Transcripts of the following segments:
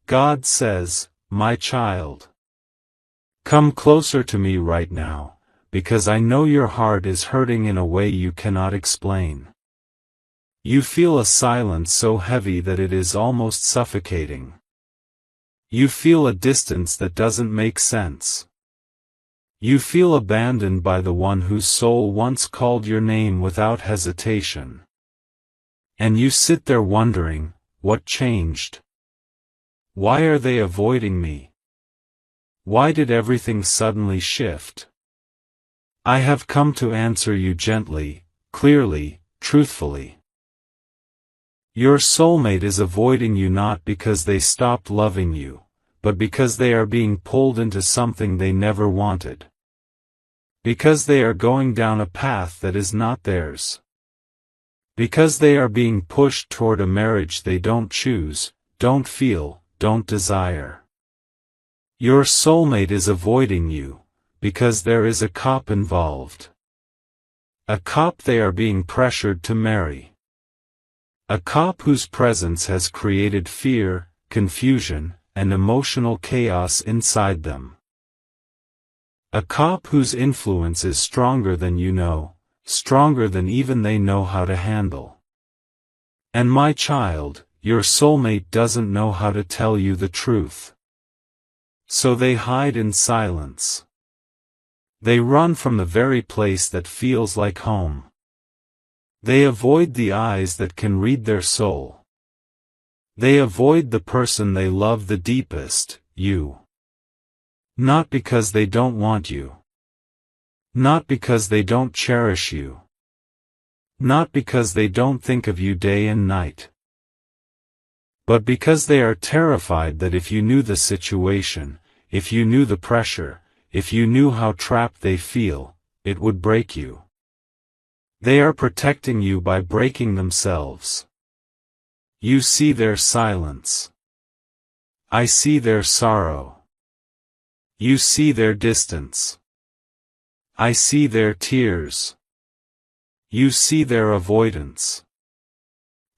God says, my child, come closer to me right now, because I know your heart is hurting in a way you cannot explain. You feel a silence so heavy that it is almost suffocating. You feel a distance that doesn't make sense. You feel abandoned by the one whose soul once called your name without hesitation. And you sit there wondering, what changed? Why are they avoiding me? Why did everything suddenly shift? I have come to answer you gently, clearly, truthfully. Your soulmate is avoiding you not because they stopped loving you, but because they are being pulled into something they never wanted. Because they are going down a path that is not theirs. Because they are being pushed toward a marriage they don't choose, don't feel, don't desire. Your soulmate is avoiding you, because there is a cop involved. A cop they are being pressured to marry. A cop whose presence has created fear, confusion, and emotional chaos inside them. A cop whose influence is stronger than you know, stronger than even they know how to handle. And my child, your soulmate doesn't know how to tell you the truth. So they hide in silence. They run from the very place that feels like home. They avoid the eyes that can read their soul. They avoid the person they love the deepest, you. Not because they don't want you. Not because they don't cherish you. Not because they don't think of you day and night. But because they are terrified that if you knew the situation, if you knew the pressure, if you knew how trapped they feel, it would break you. They are protecting you by breaking themselves. You see their silence. I see their sorrow. You see their distance. I see their tears. You see their avoidance.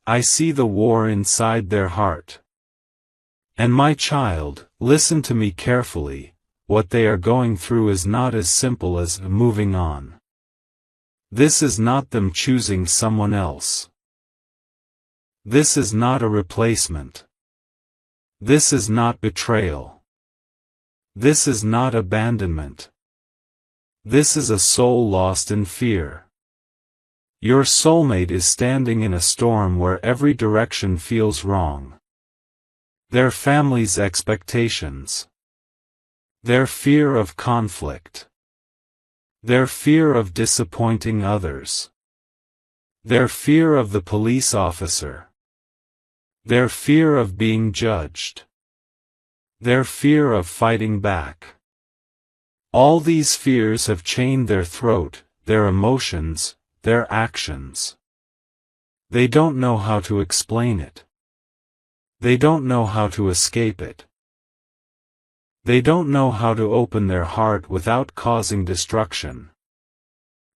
I see the war inside their heart. And my child, listen to me carefully, what they are going through is not as simple as moving on. This is not them choosing someone else. This is not a replacement. This is not betrayal. This is not abandonment. This is a soul lost in fear. Your soulmate is standing in a storm where every direction feels wrong. Their family's expectations. Their fear of conflict. Their fear of disappointing others. Their fear of the police officer. Their fear of being judged. Their fear of fighting back. All these fears have chained their throat, their emotions, their actions. They don't know how to explain it. They don't know how to escape it. They don't know how to open their heart without causing destruction.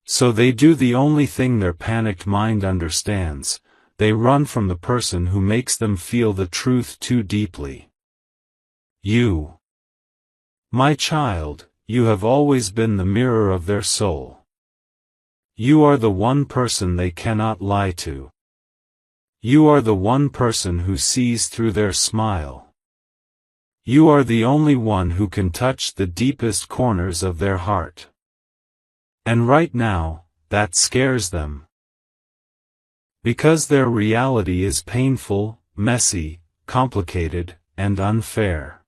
So they do the only thing their panicked mind understands, they run from the person who makes them feel the truth too deeply. You. My child, you have always been the mirror of their soul. You are the one person they cannot lie to. You are the one person who sees through their smile. You are the only one who can touch the deepest corners of their heart. And right now, that scares them. Because their reality is painful, messy, complicated, and unfair.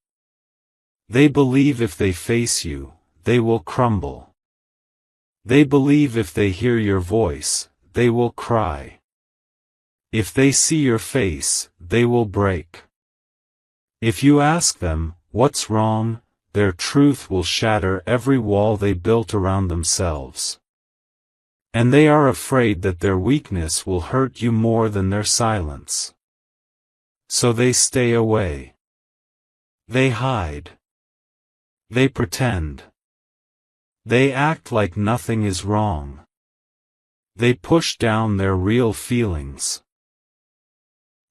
They believe if they face you, they will crumble. They believe if they hear your voice, they will cry. If they see your face, they will break. If you ask them, what's wrong, their truth will shatter every wall they built around themselves. And they are afraid that their weakness will hurt you more than their silence. So they stay away. They hide. They pretend. They act like nothing is wrong. They push down their real feelings.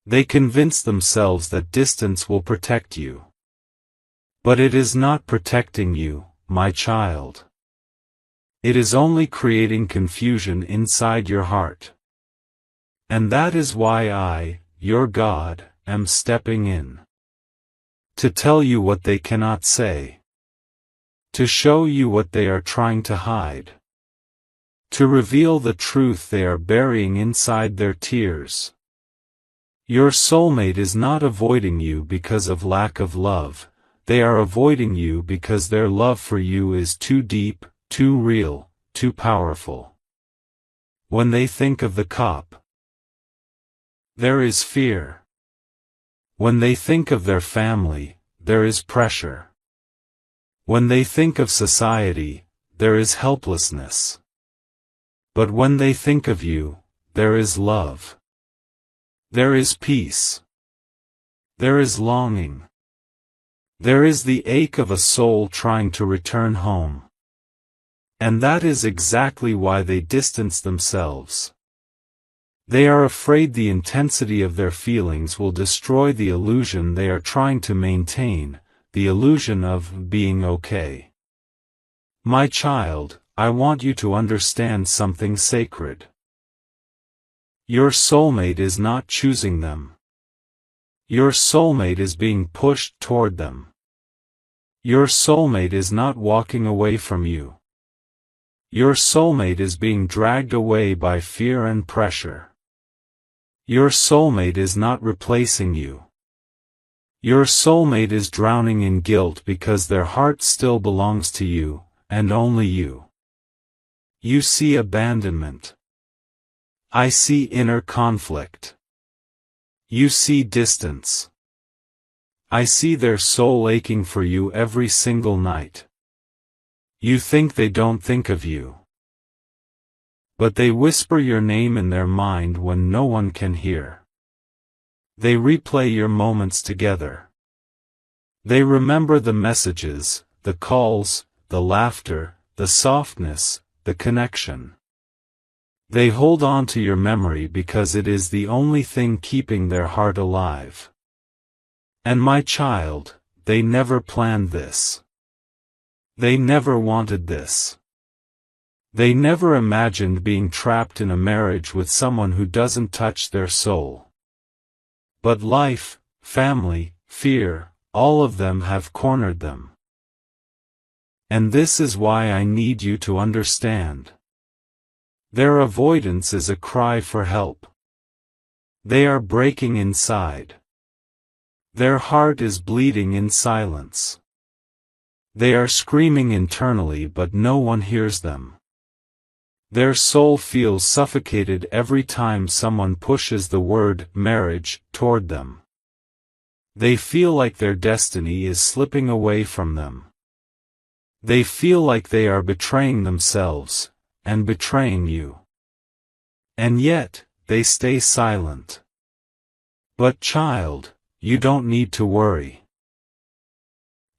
They convince themselves that distance will protect you. But it is not protecting you, my child. It is only creating confusion inside your heart. And that is why I, your God, am stepping in. To tell you what they cannot say. To show you what they are trying to hide. To reveal the truth they are burying inside their tears. Your soulmate is not avoiding you because of lack of love, they are avoiding you because their love for you is too deep, too real, too powerful. When they think of the cop, there is fear. When they think of their family, there is pressure. When they think of society, there is helplessness. But when they think of you, there is love. There is peace. There is longing. There is the ache of a soul trying to return home. And that is exactly why they distance themselves. They are afraid the intensity of their feelings will destroy the illusion they are trying to maintain, the illusion of being okay. My child, I want you to understand something sacred. Your soulmate is not choosing them. Your soulmate is being pushed toward them. Your soulmate is not walking away from you. Your soulmate is being dragged away by fear and pressure. Your soulmate is not replacing you. Your soulmate is drowning in guilt because their heart still belongs to you, and only you. You see abandonment. I see inner conflict. You see distance. I see their soul aching for you every single night. You think they don't think of you. But they whisper your name in their mind when no one can hear. They replay your moments together. They remember the messages, the calls, the laughter, the softness, the connection. They hold on to your memory because it is the only thing keeping their heart alive. And my child, they never planned this. They never wanted this. They never imagined being trapped in a marriage with someone who doesn't touch their soul. But life, family, fear, all of them have cornered them. And this is why I need you to understand. Their avoidance is a cry for help. They are breaking inside. Their heart is bleeding in silence. They are screaming internally but no one hears them. Their soul feels suffocated every time someone pushes the word marriage toward them. They feel like their destiny is slipping away from them. They feel like they are betraying themselves, and betraying you. And yet, they stay silent. But child, you don't need to worry.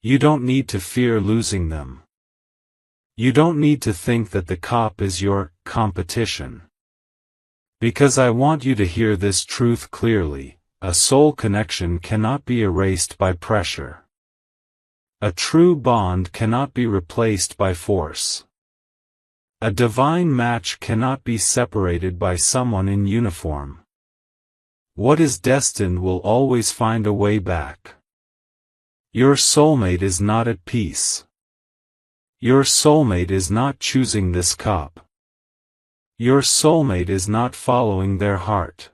You don't need to fear losing them. You don't need to think that the cop is your competition. Because I want you to hear this truth clearly, a soul connection cannot be erased by pressure. A true bond cannot be replaced by force. A divine match cannot be separated by someone in uniform. What is destined will always find a way back. Your soulmate is not at peace. Your soulmate is not choosing this cop. Your soulmate is not following their heart.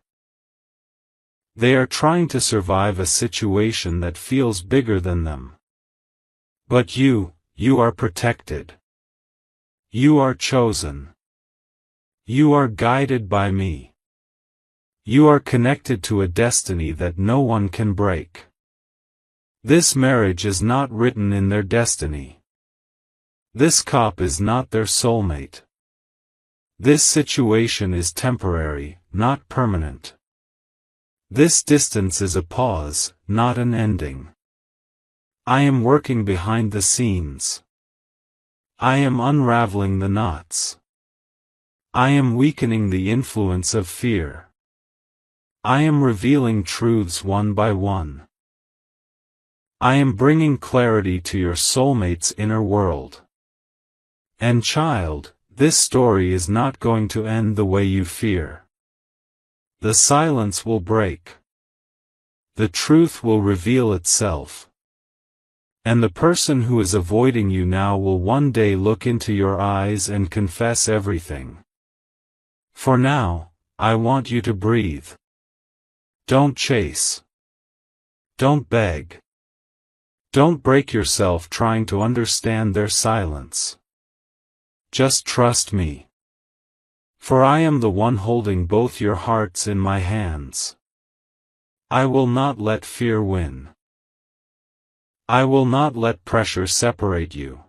They are trying to survive a situation that feels bigger than them. But you are protected. You are chosen. You are guided by me. You are connected to a destiny that no one can break. This marriage is not written in their destiny. This cop is not their soulmate. This situation is temporary, not permanent. This distance is a pause, not an ending. I am working behind the scenes. I am unraveling the knots. I am weakening the influence of fear. I am revealing truths one by one. I am bringing clarity to your soulmate's inner world. And child, this story is not going to end the way you fear. The silence will break. The truth will reveal itself. And the person who is avoiding you now will one day look into your eyes and confess everything. For now, I want you to breathe. Don't chase. Don't beg. Don't break yourself trying to understand their silence. Just trust me. For I am the one holding both your hearts in my hands. I will not let fear win. I will not let pressure separate you.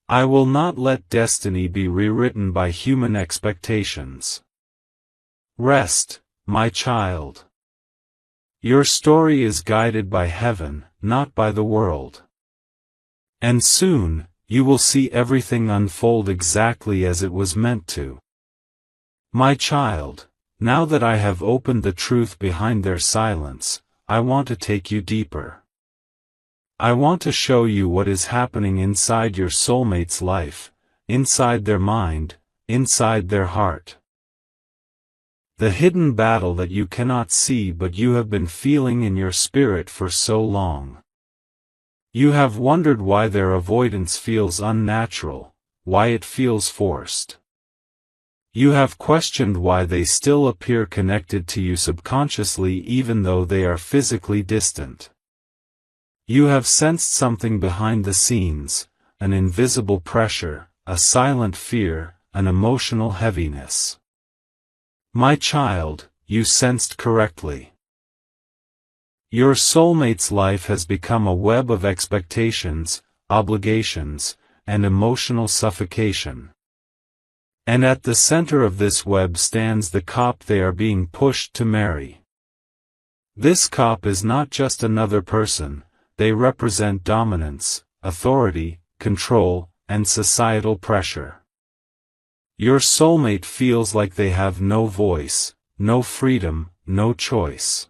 I will not let destiny be rewritten by human expectations. Rest, my child. Your story is guided by heaven, not by the world. And soon, you will see everything unfold exactly as it was meant to. My child, now that I have opened the truth behind their silence, I want to take you deeper. I want to show you what is happening inside your soulmate's life, inside their mind, inside their heart. The hidden battle that you cannot see but you have been feeling in your spirit for so long. You have wondered why their avoidance feels unnatural, why it feels forced. You have questioned why they still appear connected to you subconsciously even though they are physically distant. You have sensed something behind the scenes, an invisible pressure, a silent fear, an emotional heaviness. My child, you sensed correctly. Your soulmate's life has become a web of expectations, obligations, and emotional suffocation. And at the center of this web stands the cop they are being pushed to marry. This cop is not just another person, they represent dominance, authority, control, and societal pressure. Your soulmate feels like they have no voice, no freedom, no choice.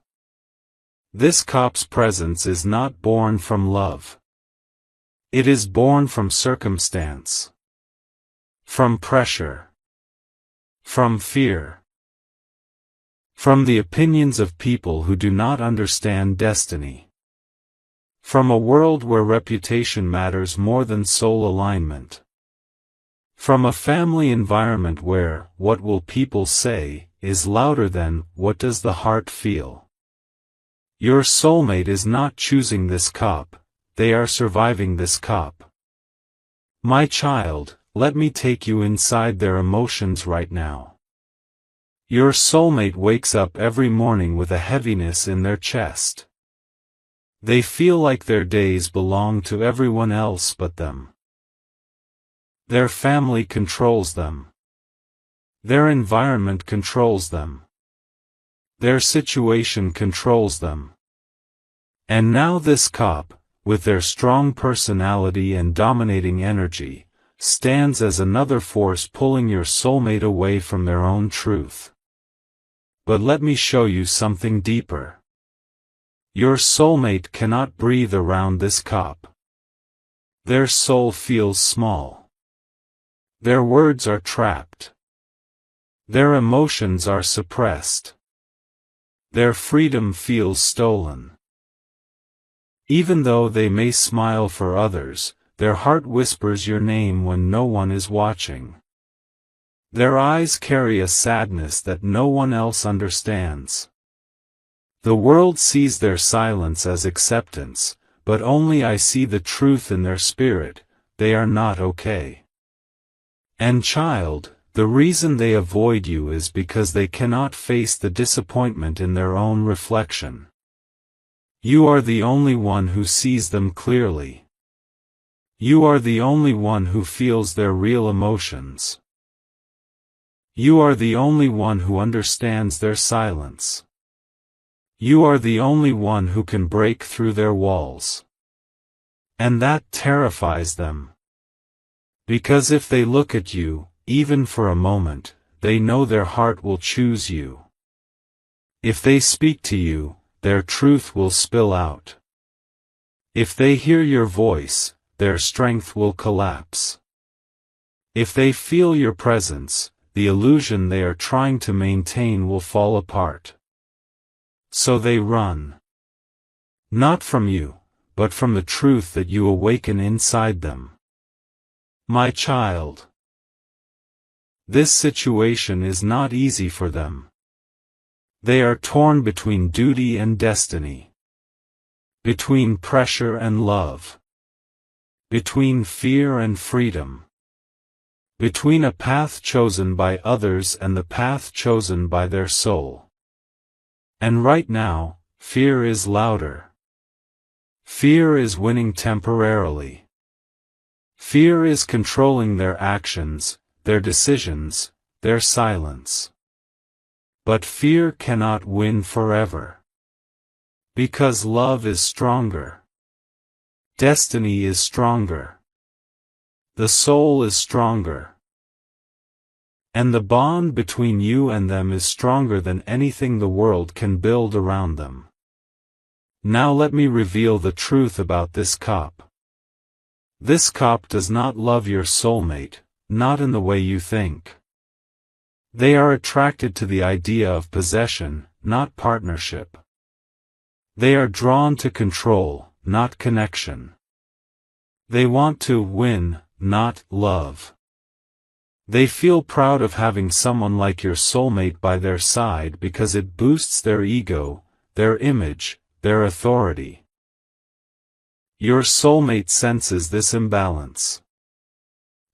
This cop's presence is not born from love. It is born from circumstance. From pressure. From fear. From the opinions of people who do not understand destiny. From a world where reputation matters more than soul alignment. From a family environment where, what will people say, is louder than, what does the heart feel? Your soulmate is not choosing this cop, they are surviving this cop. My child, let me take you inside their emotions right now. Your soulmate wakes up every morning with a heaviness in their chest. They feel like their days belong to everyone else but them. Their family controls them. Their environment controls them. Their situation controls them. And now this cop, with their strong personality and dominating energy, stands as another force pulling your soulmate away from their own truth. But let me show you something deeper. Your soulmate cannot breathe around this cop. Their soul feels small. Their words are trapped. Their emotions are suppressed. Their freedom feels stolen. Even though they may smile for others, their heart whispers your name when no one is watching. Their eyes carry a sadness that no one else understands. The world sees their silence as acceptance, but only I see the truth in their spirit, they are not okay. And child, the reason they avoid you is because they cannot face the disappointment in their own reflection. You are the only one who sees them clearly. You are the only one who feels their real emotions. You are the only one who understands their silence. You are the only one who can break through their walls. And that terrifies them. Because if they look at you, even for a moment, they know their heart will choose you. If they speak to you, their truth will spill out. If they hear your voice, their strength will collapse. If they feel your presence, the illusion they are trying to maintain will fall apart. So they run. Not from you, but from the truth that you awaken inside them. My child. This situation is not easy for them. They are torn between duty and destiny. Between pressure and love. Between fear and freedom. Between a path chosen by others and the path chosen by their soul. And right now, fear is louder. Fear is winning temporarily. Fear is controlling their actions, their decisions, their silence. But fear cannot win forever. Because love is stronger. Destiny is stronger. The soul is stronger. And the bond between you and them is stronger than anything the world can build around them. Now let me reveal the truth about this cop. This cop does not love your soulmate, not in the way you think. They are attracted to the idea of possession, not partnership. They are drawn to control, not connection. They want to win, not love. They feel proud of having someone like your soulmate by their side because it boosts their ego, their image, their authority. Your soulmate senses this imbalance.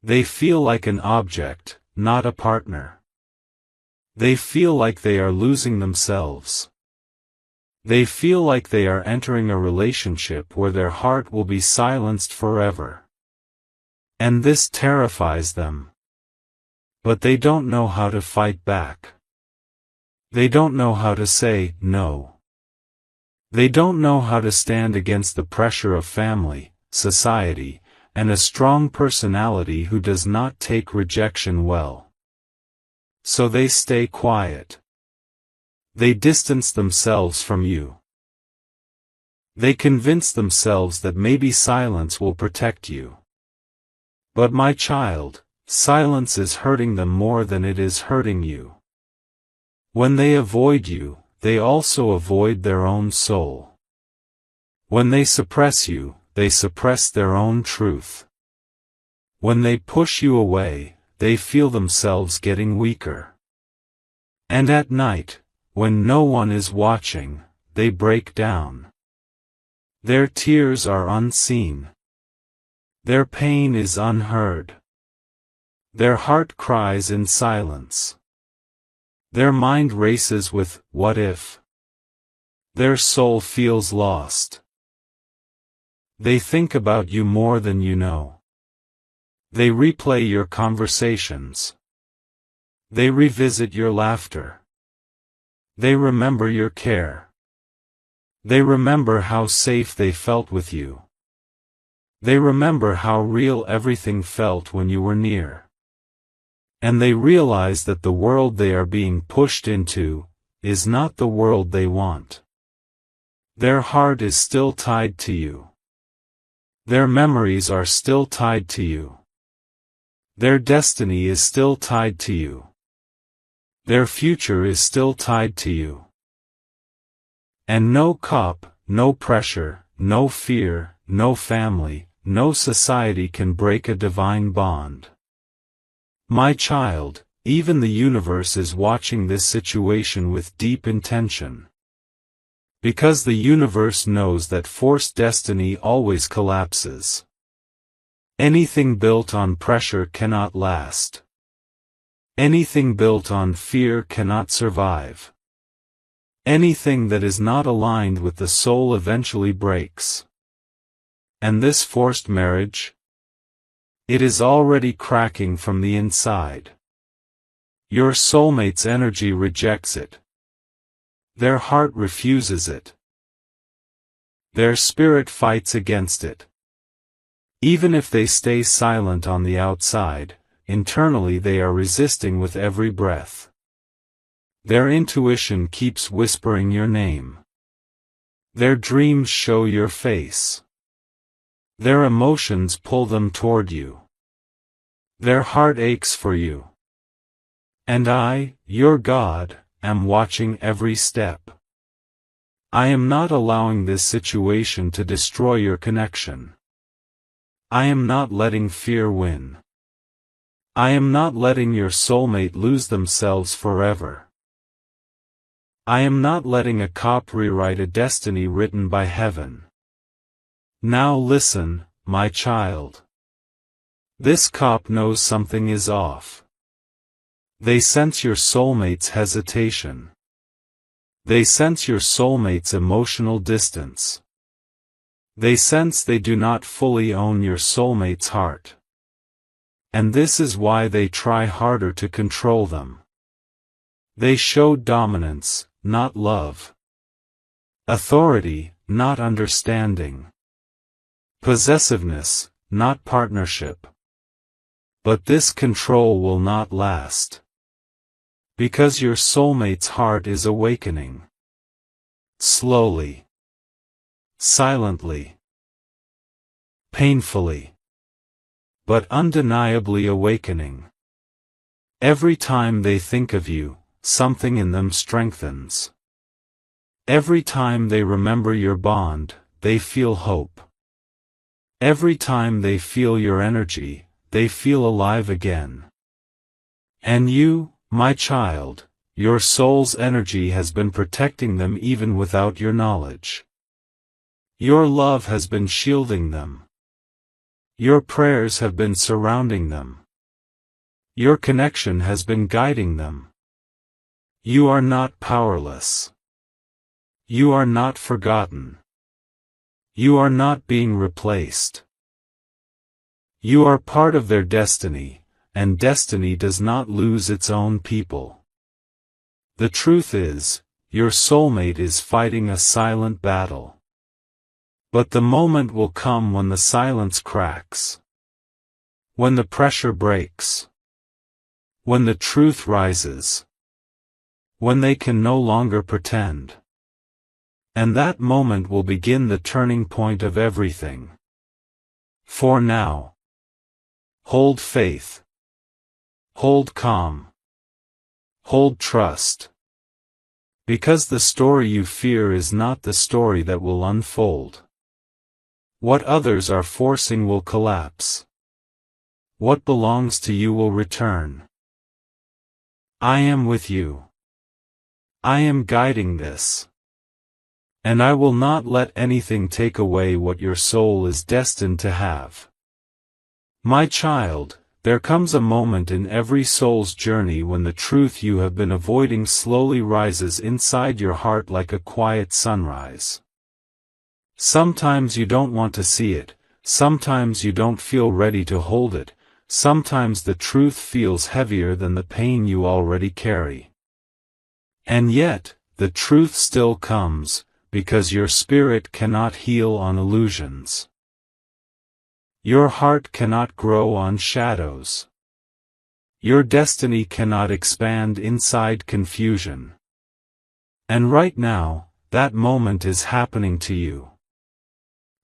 They feel like an object, not a partner. They feel like they are losing themselves. They feel like they are entering a relationship where their heart will be silenced forever. And this terrifies them. But they don't know how to fight back. They don't know how to say no. They don't know how to stand against the pressure of family, society, and a strong personality who does not take rejection well. So they stay quiet. They distance themselves from you. They convince themselves that maybe silence will protect you. But my child, silence is hurting them more than it is hurting you. When they avoid you, they also avoid their own soul. When they suppress you, they suppress their own truth. When they push you away, they feel themselves getting weaker. And at night, when no one is watching, they break down. Their tears are unseen. Their pain is unheard. Their heart cries in silence. Their mind races with, what if? Their soul feels lost. They think about you more than you know. They replay your conversations. They revisit your laughter. They remember your care. They remember how safe they felt with you. They remember how real everything felt when you were near. And they realize that the world they are being pushed into is not the world they want. Their heart is still tied to you. Their memories are still tied to you. Their destiny is still tied to you. Their future is still tied to you. And no cop, no pressure, no fear, no family, no society can break a divine bond. My child, even the universe is watching this situation with deep intention. Because the universe knows that forced destiny always collapses. Anything built on pressure cannot last. Anything built on fear cannot survive. Anything that is not aligned with the soul eventually breaks. And this forced marriage? It is already cracking from the inside. Your soulmate's energy rejects it. Their heart refuses it. Their spirit fights against it. Even if they stay silent on the outside, internally they are resisting with every breath. Their intuition keeps whispering your name. Their dreams show your face. Their emotions pull them toward you. Their heart aches for you. And I, your God, am watching every step. I am not allowing this situation to destroy your connection. I am not letting fear win. I am not letting your soulmate lose themselves forever. I am not letting a cop rewrite a destiny written by heaven. Now listen, my child. This cop knows something is off. They sense your soulmate's hesitation. They sense your soulmate's emotional distance. They sense they do not fully own your soulmate's heart. And this is why they try harder to control them. They show dominance, not love. Authority, not understanding. Possessiveness, not partnership. But this control will not last. Because your soulmate's heart is awakening. Slowly. Silently. Painfully. But undeniably awakening. Every time they think of you, something in them strengthens. Every time they remember your bond, they feel hope. Every time they feel your energy, they feel alive again. And you, my child, your soul's energy has been protecting them even without your knowledge. Your love has been shielding them. Your prayers have been surrounding them. Your connection has been guiding them. You are not powerless. You are not forgotten. You are not being replaced. You are part of their destiny, and destiny does not lose its own people. The truth is, your soulmate is fighting a silent battle. But the moment will come when the silence cracks. When the pressure breaks. When the truth rises. When they can no longer pretend. And that moment will begin the turning point of everything. For now, hold faith. Hold calm. Hold trust. Because the story you fear is not the story that will unfold. What others are forcing will collapse. What belongs to you will return. I am with you. I am guiding this. And I will not let anything take away what your soul is destined to have. My child, there comes a moment in every soul's journey when the truth you have been avoiding slowly rises inside your heart like a quiet sunrise. Sometimes you don't want to see it, sometimes you don't feel ready to hold it, sometimes the truth feels heavier than the pain you already carry. And yet, the truth still comes, because your spirit cannot heal on illusions. Your heart cannot grow on shadows. Your destiny cannot expand inside confusion. And right now, that moment is happening to you.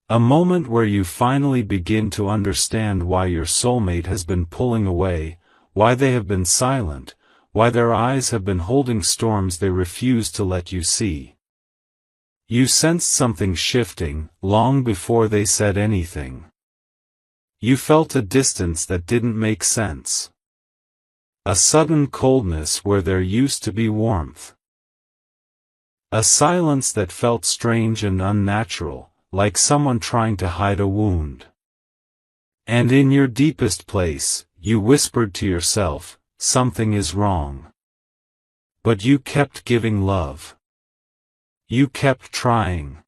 A moment where you finally begin to understand why your soulmate has been pulling away, why they have been silent, why their eyes have been holding storms they refuse to let you see. You sensed something shifting, long before they said anything. You felt a distance that didn't make sense. A sudden coldness where there used to be warmth. A silence that felt strange and unnatural, like someone trying to hide a wound. And in your deepest place, you whispered to yourself, something is wrong. But you kept giving love. You kept trying.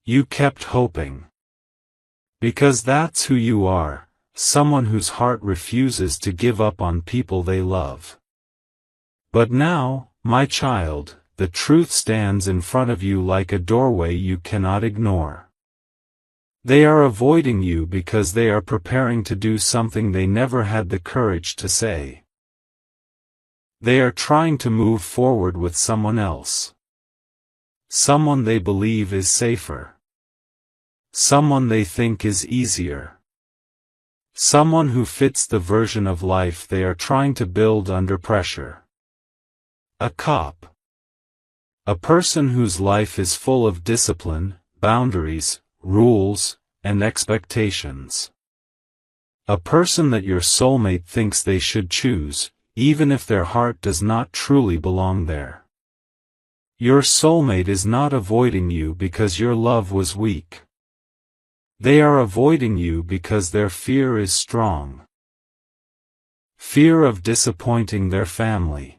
You kept hoping. Because that's who you are, someone whose heart refuses to give up on people they love. But now, my child, the truth stands in front of you like a doorway you cannot ignore. They are avoiding you because they are preparing to do something they never had the courage to say. They are trying to move forward with someone else. Someone they believe is safer. Someone they think is easier. Someone who fits the version of life they are trying to build under pressure. A cop. A person whose life is full of discipline, boundaries, rules, and expectations. A person that your soulmate thinks they should choose, even if their heart does not truly belong there. Your soulmate is not avoiding you because your love was weak. They are avoiding you because their fear is strong. Fear of disappointing their family.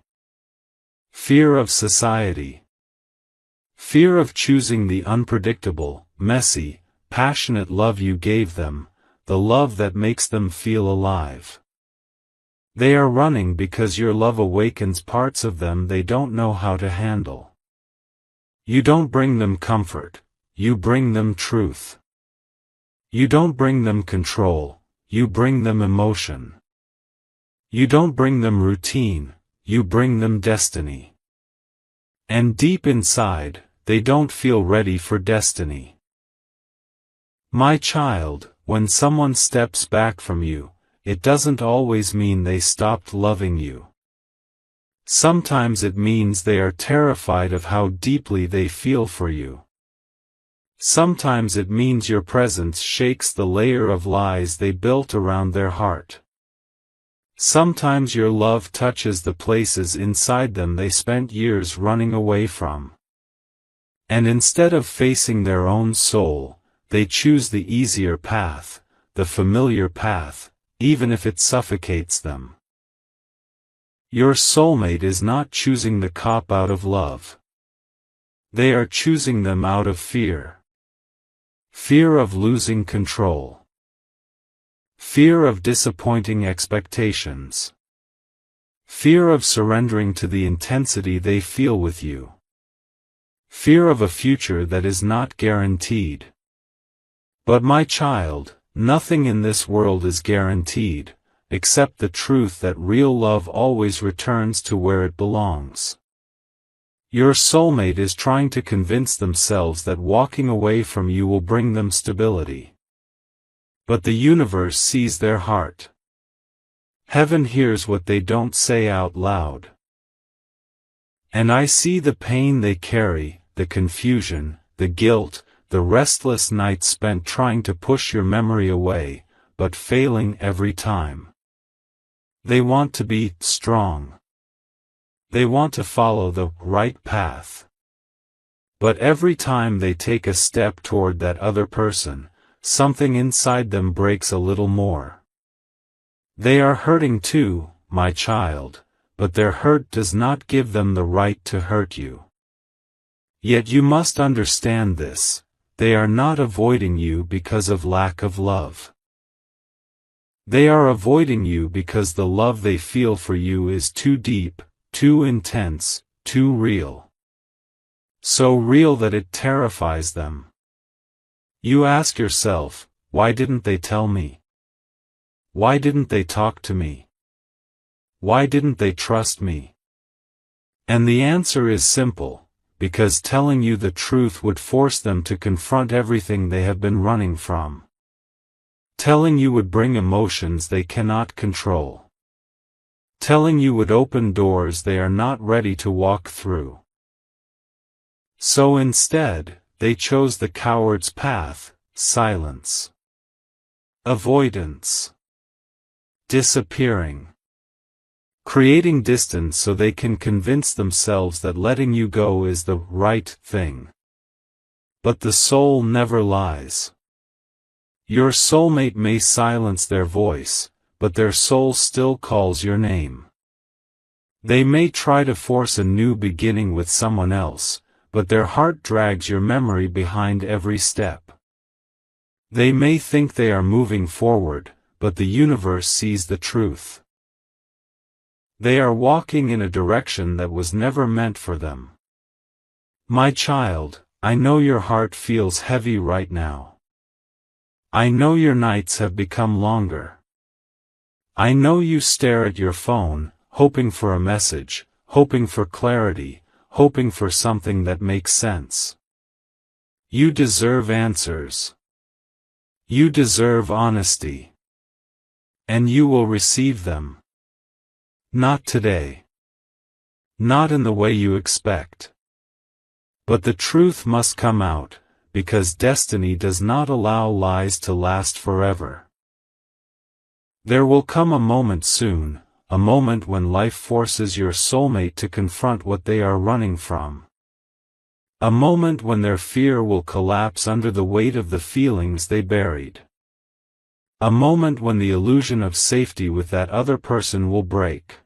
Fear of society. Fear of choosing the unpredictable, messy, passionate love you gave them, the love that makes them feel alive. They are running because your love awakens parts of them they don't know how to handle. You don't bring them comfort, you bring them truth. You don't bring them control, you bring them emotion. You don't bring them routine, you bring them destiny. And deep inside, they don't feel ready for destiny. My child, when someone steps back from you, it doesn't always mean they stopped loving you. Sometimes it means they are terrified of how deeply they feel for you. Sometimes it means your presence shakes the layer of lies they built around their heart. Sometimes your love touches the places inside them they spent years running away from. And instead of facing their own soul, they choose the easier path, the familiar path, even if it suffocates them. Your soulmate is not choosing the cop out of love. They are choosing them out of fear. Fear of losing control. Fear of disappointing expectations. Fear of surrendering to the intensity they feel with you. Fear of a future that is not guaranteed. But my child, nothing in this world is guaranteed, except the truth that real love always returns to where it belongs. Your soulmate is trying to convince themselves that walking away from you will bring them stability. But the universe sees their heart. Heaven hears what they don't say out loud. And I see the pain they carry, the confusion, the guilt, the restless nights spent trying to push your memory away, but failing every time. They want to be strong. They want to follow the right path. But every time they take a step toward that other person, something inside them breaks a little more. They are hurting too, my child, but their hurt does not give them the right to hurt you. Yet you must understand this, they are not avoiding you because of lack of love. They are avoiding you because the love they feel for you is too deep, too intense, too real. So real that it terrifies them. You ask yourself, why didn't they tell me? Why didn't they talk to me? Why didn't they trust me? And the answer is simple, because telling you the truth would force them to confront everything they have been running from. Telling you would bring emotions they cannot control. Telling you would open doors they are not ready to walk through. So instead, they chose the coward's path, silence. Avoidance. Disappearing. Creating distance so they can convince themselves that letting you go is the right thing. But the soul never lies. Your soulmate may silence their voice, but their soul still calls your name. They may try to force a new beginning with someone else, but their heart drags your memory behind every step. They may think they are moving forward, but the universe sees the truth. They are walking in a direction that was never meant for them. My child, I know your heart feels heavy right now. I know your nights have become longer. I know you stare at your phone, hoping for a message, hoping for clarity, hoping for something that makes sense. You deserve answers. You deserve honesty. And you will receive them. Not today. Not in the way you expect. But the truth must come out, because destiny does not allow lies to last forever. There will come a moment soon, a moment when life forces your soulmate to confront what they are running from. A moment when their fear will collapse under the weight of the feelings they buried. A moment when the illusion of safety with that other person will break.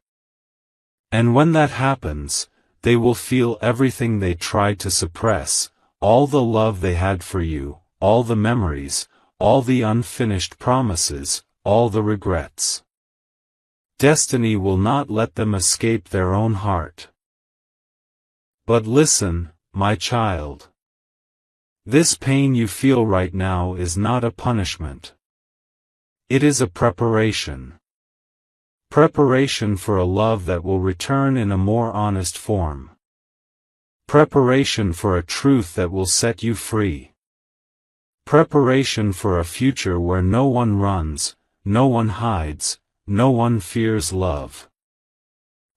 And when that happens, they will feel everything they tried to suppress, all the love they had for you, all the memories, all the unfinished promises, all the regrets. Destiny will not let them escape their own heart. But listen, my child. This pain you feel right now is not a punishment. It is a preparation. Preparation for a love that will return in a more honest form. Preparation for a truth that will set you free. Preparation for a future where no one runs, no one hides, no one fears love.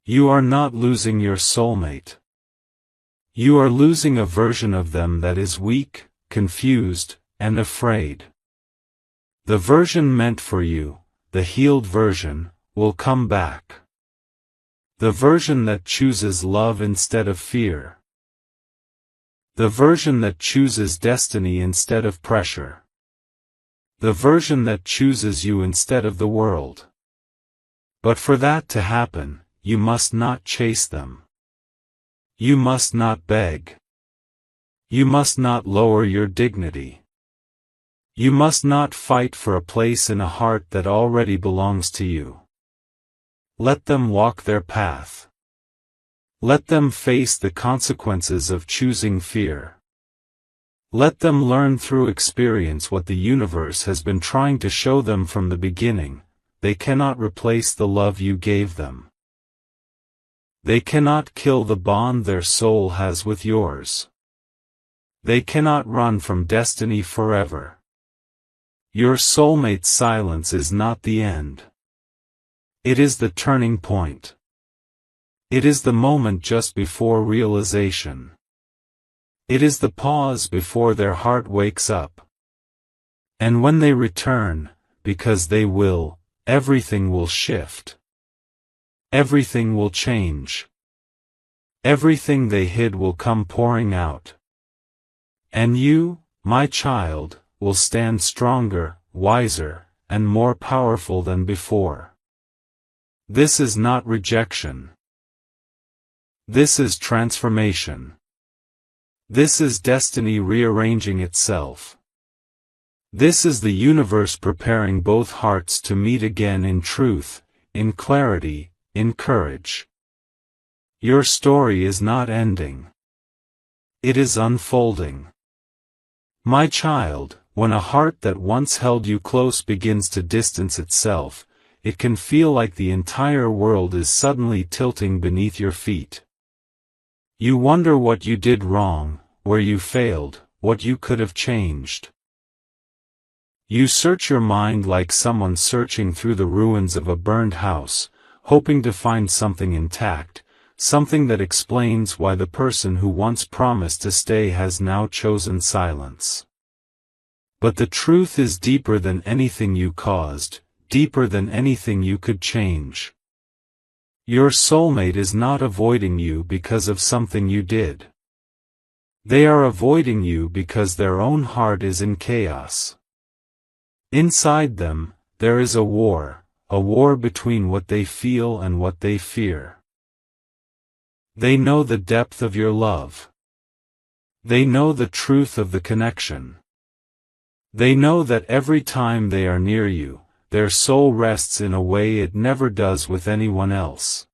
You are not losing your soulmate. You are losing a version of them that is weak, confused, and afraid. The version meant for you, the healed version, will come back. The version that chooses love instead of fear. The version that chooses destiny instead of pressure. The version that chooses you instead of the world. But for that to happen, you must not chase them. You must not beg. You must not lower your dignity. You must not fight for a place in a heart that already belongs to you. Let them walk their path. Let them face the consequences of choosing fear. Let them learn through experience what the universe has been trying to show them from the beginning: they cannot replace the love you gave them. They cannot kill the bond their soul has with yours. They cannot run from destiny forever. Your soulmate's silence is not the end. It is the turning point. It is the moment just before realization. It is the pause before their heart wakes up. And when they return, because they will, everything will shift. Everything will change. Everything they hid will come pouring out. And you, my child, will stand stronger, wiser, and more powerful than before. This is not rejection. This is transformation. This is destiny rearranging itself. This is the universe preparing both hearts to meet again in truth, in clarity, in courage. Your story is not ending. It is unfolding. My child, when a heart that once held you close begins to distance itself, it can feel like the entire world is suddenly tilting beneath your feet. You wonder what you did wrong, where you failed, what you could have changed. You search your mind like someone searching through the ruins of a burned house, hoping to find something intact, something that explains why the person who once promised to stay has now chosen silence. But the truth is deeper than anything you caused, deeper than anything you could change. Your soulmate is not avoiding you because of something you did. They are avoiding you because their own heart is in chaos. Inside them, there is a war between what they feel and what they fear. They know the depth of your love. They know the truth of the connection. They know that every time they are near you, their soul rests in a way it never does with anyone else.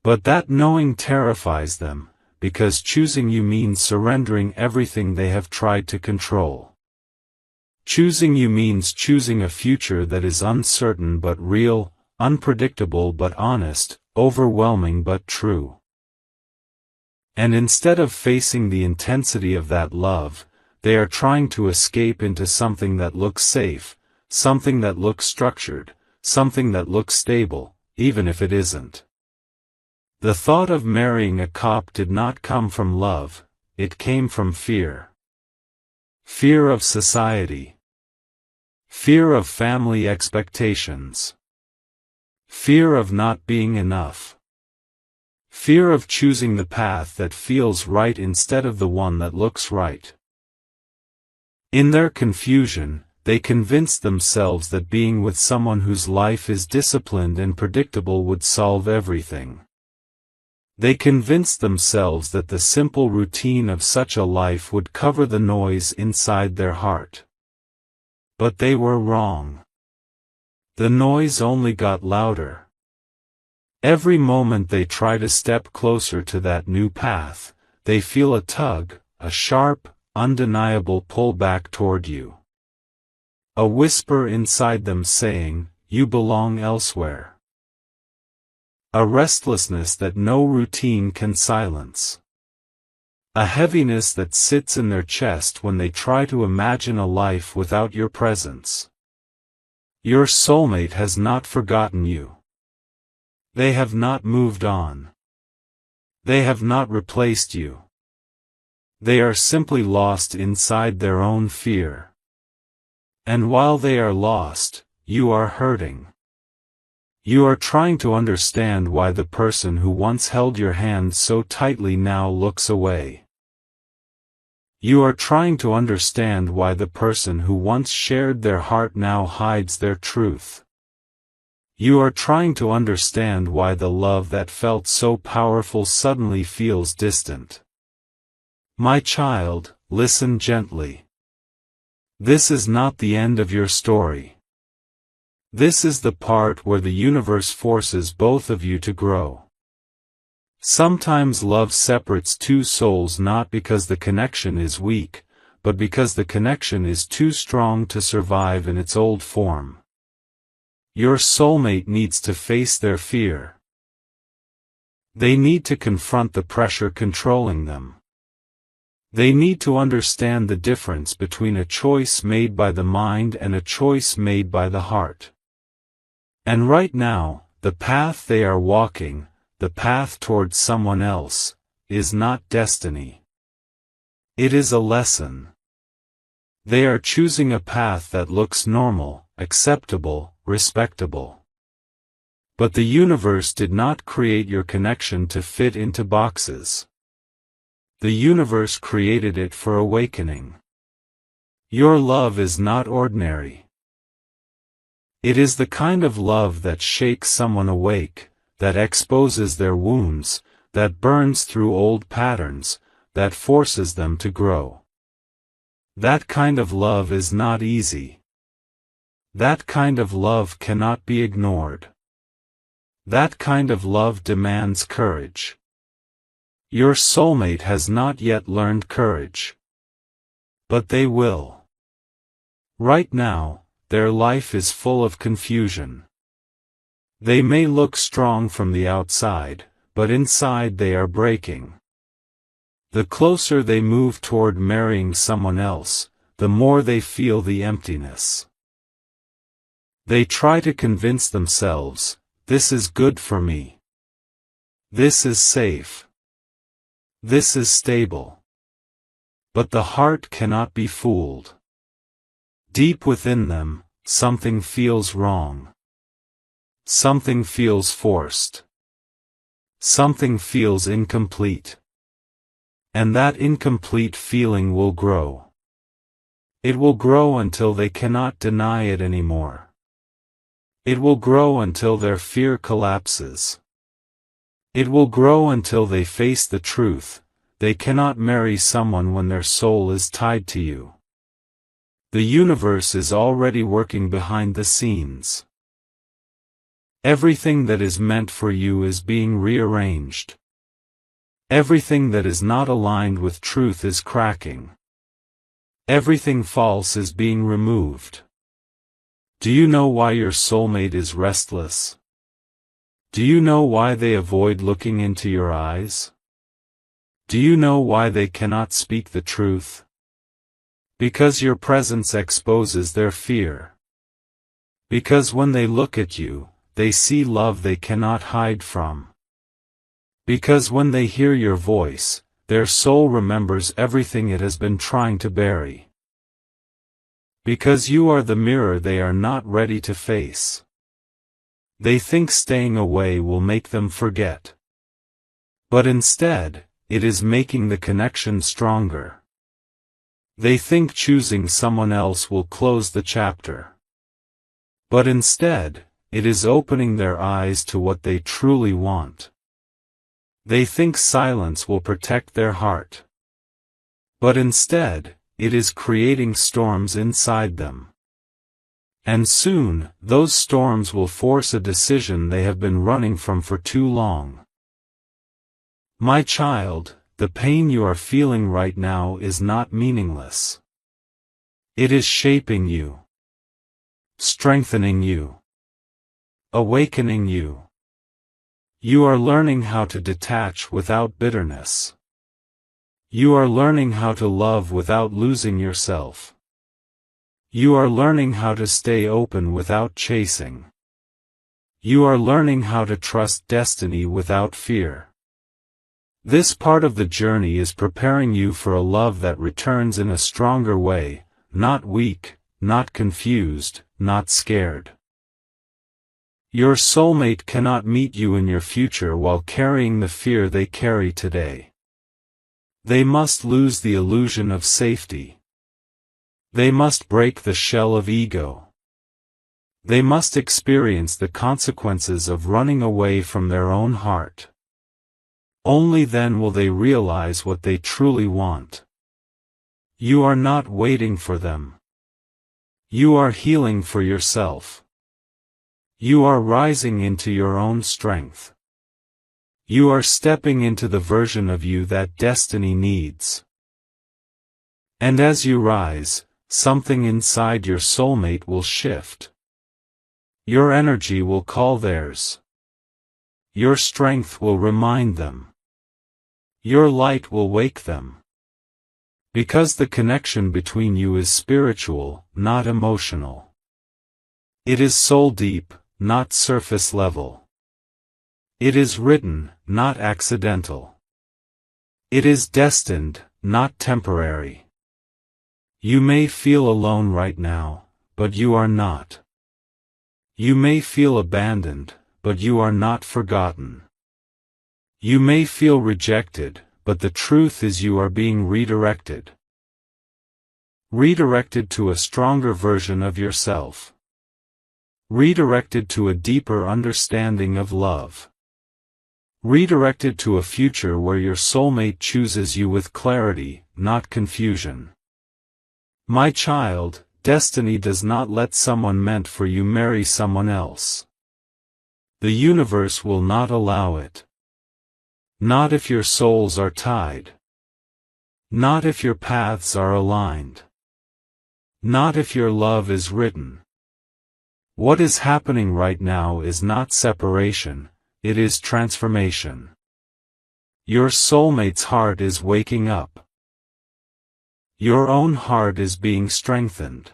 But that knowing terrifies them, because choosing you means surrendering everything they have tried to control. Choosing you means choosing a future that is uncertain but real, unpredictable but honest, overwhelming but true. And instead of facing the intensity of that love, they are trying to escape into something that looks safe, something that looks structured, something that looks stable, even if it isn't. The thought of marrying a cop did not come from love, it came from fear. Fear of society. Fear of family expectations. Fear of not being enough. Fear of choosing the path that feels right instead of the one that looks right. In their confusion, they convinced themselves that being with someone whose life is disciplined and predictable would solve everything. They convinced themselves that the simple routine of such a life would cover the noise inside their heart. But they were wrong. The noise only got louder. Every moment they try to step closer to that new path, they feel a tug, a sharp, undeniable pull back toward you. A whisper inside them saying, "You belong elsewhere." A restlessness that no routine can silence. A heaviness that sits in their chest when they try to imagine a life without your presence. Your soulmate has not forgotten you. They have not moved on. They have not replaced you. They are simply lost inside their own fear. And while they are lost, you are hurting. You are trying to understand why the person who once held your hand so tightly now looks away. You are trying to understand why the person who once shared their heart now hides their truth. You are trying to understand why the love that felt so powerful suddenly feels distant. My child, listen gently. This is not the end of your story. This is the part where the universe forces both of you to grow. Sometimes love separates two souls not because the connection is weak, but because the connection is too strong to survive in its old form. Your soulmate needs to face their fear. They need to confront the pressure controlling them. They need to understand the difference between a choice made by the mind and a choice made by the heart. And right now, the path they are walking, the path towards someone else, is not destiny. It is a lesson. They are choosing a path that looks normal, acceptable, respectable. But the universe did not create your connection to fit into boxes. The universe created it for awakening. Your love is not ordinary. It is the kind of love that shakes someone awake, that exposes their wounds, that burns through old patterns, that forces them to grow. That kind of love is not easy. That kind of love cannot be ignored. That kind of love demands courage. Your soulmate has not yet learned courage. But they will. Right now, their life is full of confusion. They may look strong from the outside, but inside they are breaking. The closer they move toward marrying someone else, the more they feel the emptiness. They try to convince themselves, this is good for me. This is safe. This is stable. But the heart cannot be fooled. Deep within them, something feels wrong. Something feels forced. Something feels incomplete. And that incomplete feeling will grow. It will grow until they cannot deny it anymore. It will grow until their fear collapses. It will grow until they face the truth, they cannot marry someone when their soul is tied to you. The universe is already working behind the scenes. Everything that is meant for you is being rearranged. Everything that is not aligned with truth is cracking. Everything false is being removed. Do you know why your soulmate is restless? Do you know why they avoid looking into your eyes? Do you know why they cannot speak the truth? Because your presence exposes their fear. Because when they look at you, they see love they cannot hide from. Because when they hear your voice, their soul remembers everything it has been trying to bury. Because you are the mirror they are not ready to face. They think staying away will make them forget. But instead, it is making the connection stronger. They think choosing someone else will close the chapter. But instead, it is opening their eyes to what they truly want. They think silence will protect their heart. But instead, it is creating storms inside them. And soon, those storms will force a decision they have been running from for too long. My child, the pain you are feeling right now is not meaningless. It is shaping you, strengthening you, awakening you. You are learning how to detach without bitterness. You are learning how to love without losing yourself. You are learning how to stay open without chasing. You are learning how to trust destiny without fear. This part of the journey is preparing you for a love that returns in a stronger way, not weak, not confused, not scared. Your soulmate cannot meet you in your future while carrying the fear they carry today. They must lose the illusion of safety. They must break the shell of ego. They must experience the consequences of running away from their own heart. Only then will they realize what they truly want. You are not waiting for them. You are healing for yourself. You are rising into your own strength. You are stepping into the version of you that destiny needs. And as you rise, something inside your soulmate will shift. Your energy will call theirs. Your strength will remind them. Your light will wake them. Because the connection between you is spiritual, not emotional. It is soul deep, not surface level. It is written, not accidental. It is destined, not temporary. You may feel alone right now, but you are not. You may feel abandoned, but you are not forgotten. You may feel rejected, but the truth is you are being redirected. Redirected to a stronger version of yourself. Redirected to a deeper understanding of love. Redirected to a future where your soulmate chooses you with clarity, not confusion. My child, destiny does not let someone meant for you marry someone else. The universe will not allow it. Not if your souls are tied. Not if your paths are aligned. Not if your love is written. What is happening right now is not separation, it is transformation. Your soulmate's heart is waking up. Your own heart is being strengthened.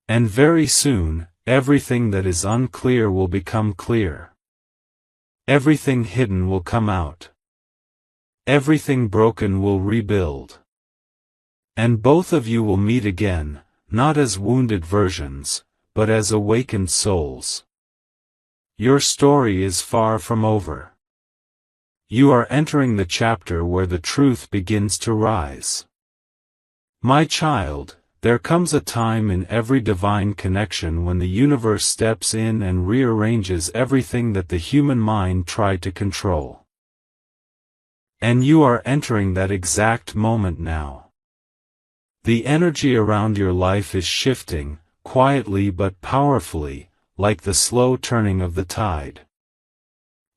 And very soon, everything that is unclear will become clear. Everything hidden will come out. Everything broken will rebuild. And both of you will meet again, not as wounded versions, but as awakened souls. Your story is far from over. You are entering the chapter where the truth begins to rise. My child, there comes a time in every divine connection when the universe steps in and rearranges everything that the human mind tried to control. And you are entering that exact moment now. The energy around your life is shifting, quietly but powerfully, like the slow turning of the tide.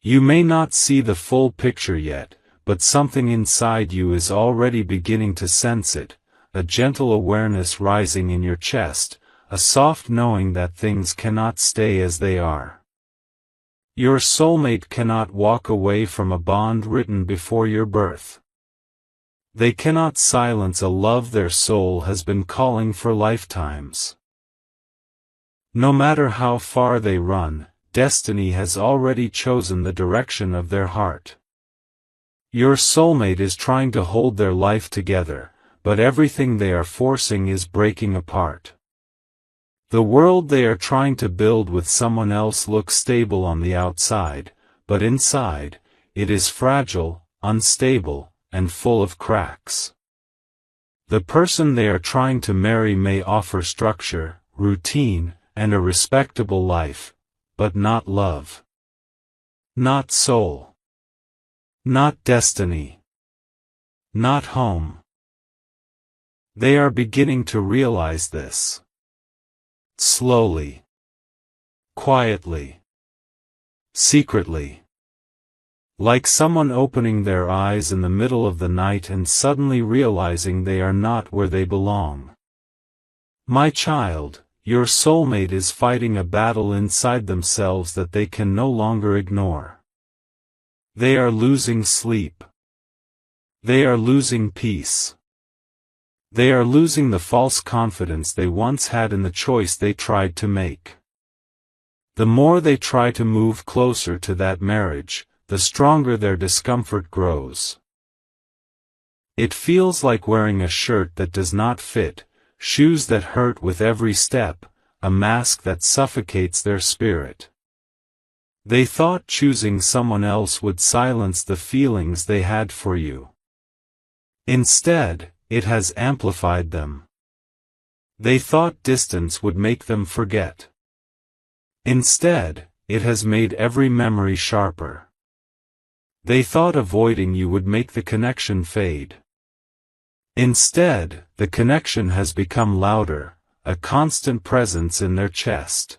You may not see the full picture yet, but something inside you is already beginning to sense it. A gentle awareness rising in your chest, a soft knowing that things cannot stay as they are. Your soulmate cannot walk away from a bond written before your birth. They cannot silence a love their soul has been calling for lifetimes. No matter how far they run, destiny has already chosen the direction of their heart. Your soulmate is trying to hold their life together, but everything they are forcing is breaking apart. The world they are trying to build with someone else looks stable on the outside, but inside, it is fragile, unstable, and full of cracks. The person they are trying to marry may offer structure, routine, and a respectable life, but not love. Not soul. Not destiny. Not home. They are beginning to realize this. Slowly. Quietly. Secretly. Like someone opening their eyes in the middle of the night and suddenly realizing they are not where they belong. My child, your soulmate is fighting a battle inside themselves that they can no longer ignore. They are losing sleep. They are losing peace. They are losing the false confidence they once had in the choice they tried to make. The more they try to move closer to that marriage, the stronger their discomfort grows. It feels like wearing a shirt that does not fit, shoes that hurt with every step, a mask that suffocates their spirit. They thought choosing someone else would silence the feelings they had for you. Instead, it has amplified them. They thought distance would make them forget. Instead, it has made every memory sharper. They thought avoiding you would make the connection fade. Instead, the connection has become louder, a constant presence in their chest.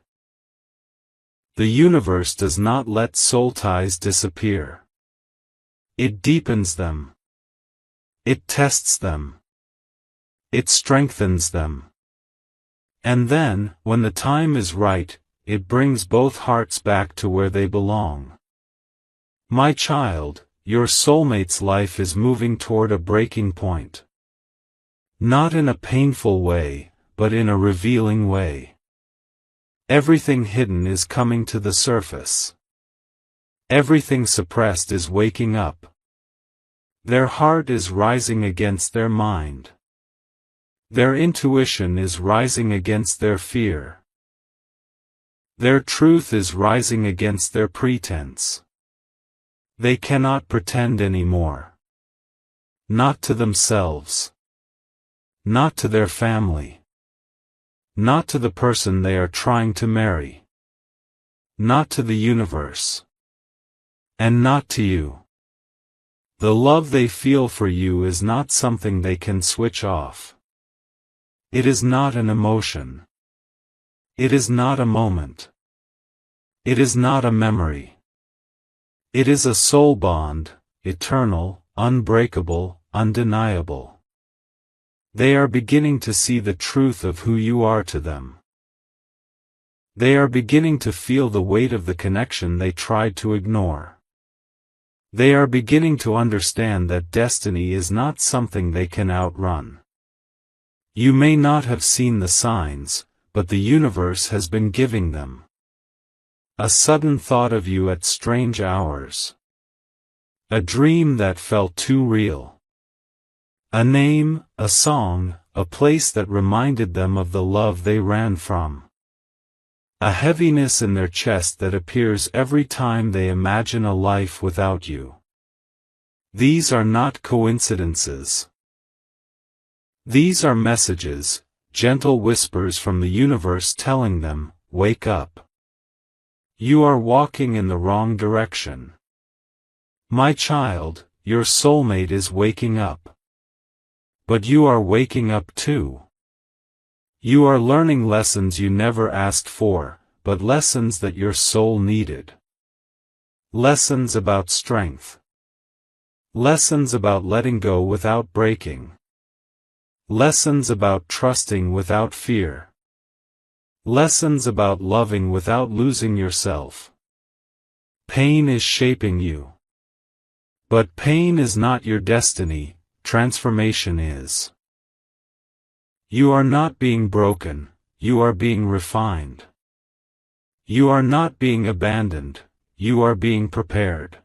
The universe does not let soul ties disappear. It deepens them. It tests them. It strengthens them. And then, when the time is right, it brings both hearts back to where they belong. My child, your soulmate's life is moving toward a breaking point. Not in a painful way, but in a revealing way. Everything hidden is coming to the surface. Everything suppressed is waking up. Their heart is rising against their mind. Their intuition is rising against their fear. Their truth is rising against their pretense. They cannot pretend anymore. Not to themselves. Not to their family. Not to the person they are trying to marry. Not to the universe. And not to you. The love they feel for you is not something they can switch off. It is not an emotion. It is not a moment. It is not a memory. It is a soul bond, eternal, unbreakable, undeniable. They are beginning to see the truth of who you are to them. They are beginning to feel the weight of the connection they tried to ignore. They are beginning to understand that destiny is not something they can outrun. You may not have seen the signs, but the universe has been giving them. A sudden thought of you at strange hours. A dream that felt too real. A name, a song, a place that reminded them of the love they ran from. A heaviness in their chest that appears every time they imagine a life without you. These are not coincidences. These are messages, gentle whispers from the universe telling them, wake up. You are walking in the wrong direction. My child, your soulmate is waking up. But you are waking up too. You are learning lessons you never asked for, but lessons that your soul needed. Lessons about strength. Lessons about letting go without breaking. Lessons about trusting without fear. Lessons about loving without losing yourself. Pain is shaping you. But pain is not your destiny, transformation is. You are not being broken, you are being refined. You are not being abandoned, you are being prepared.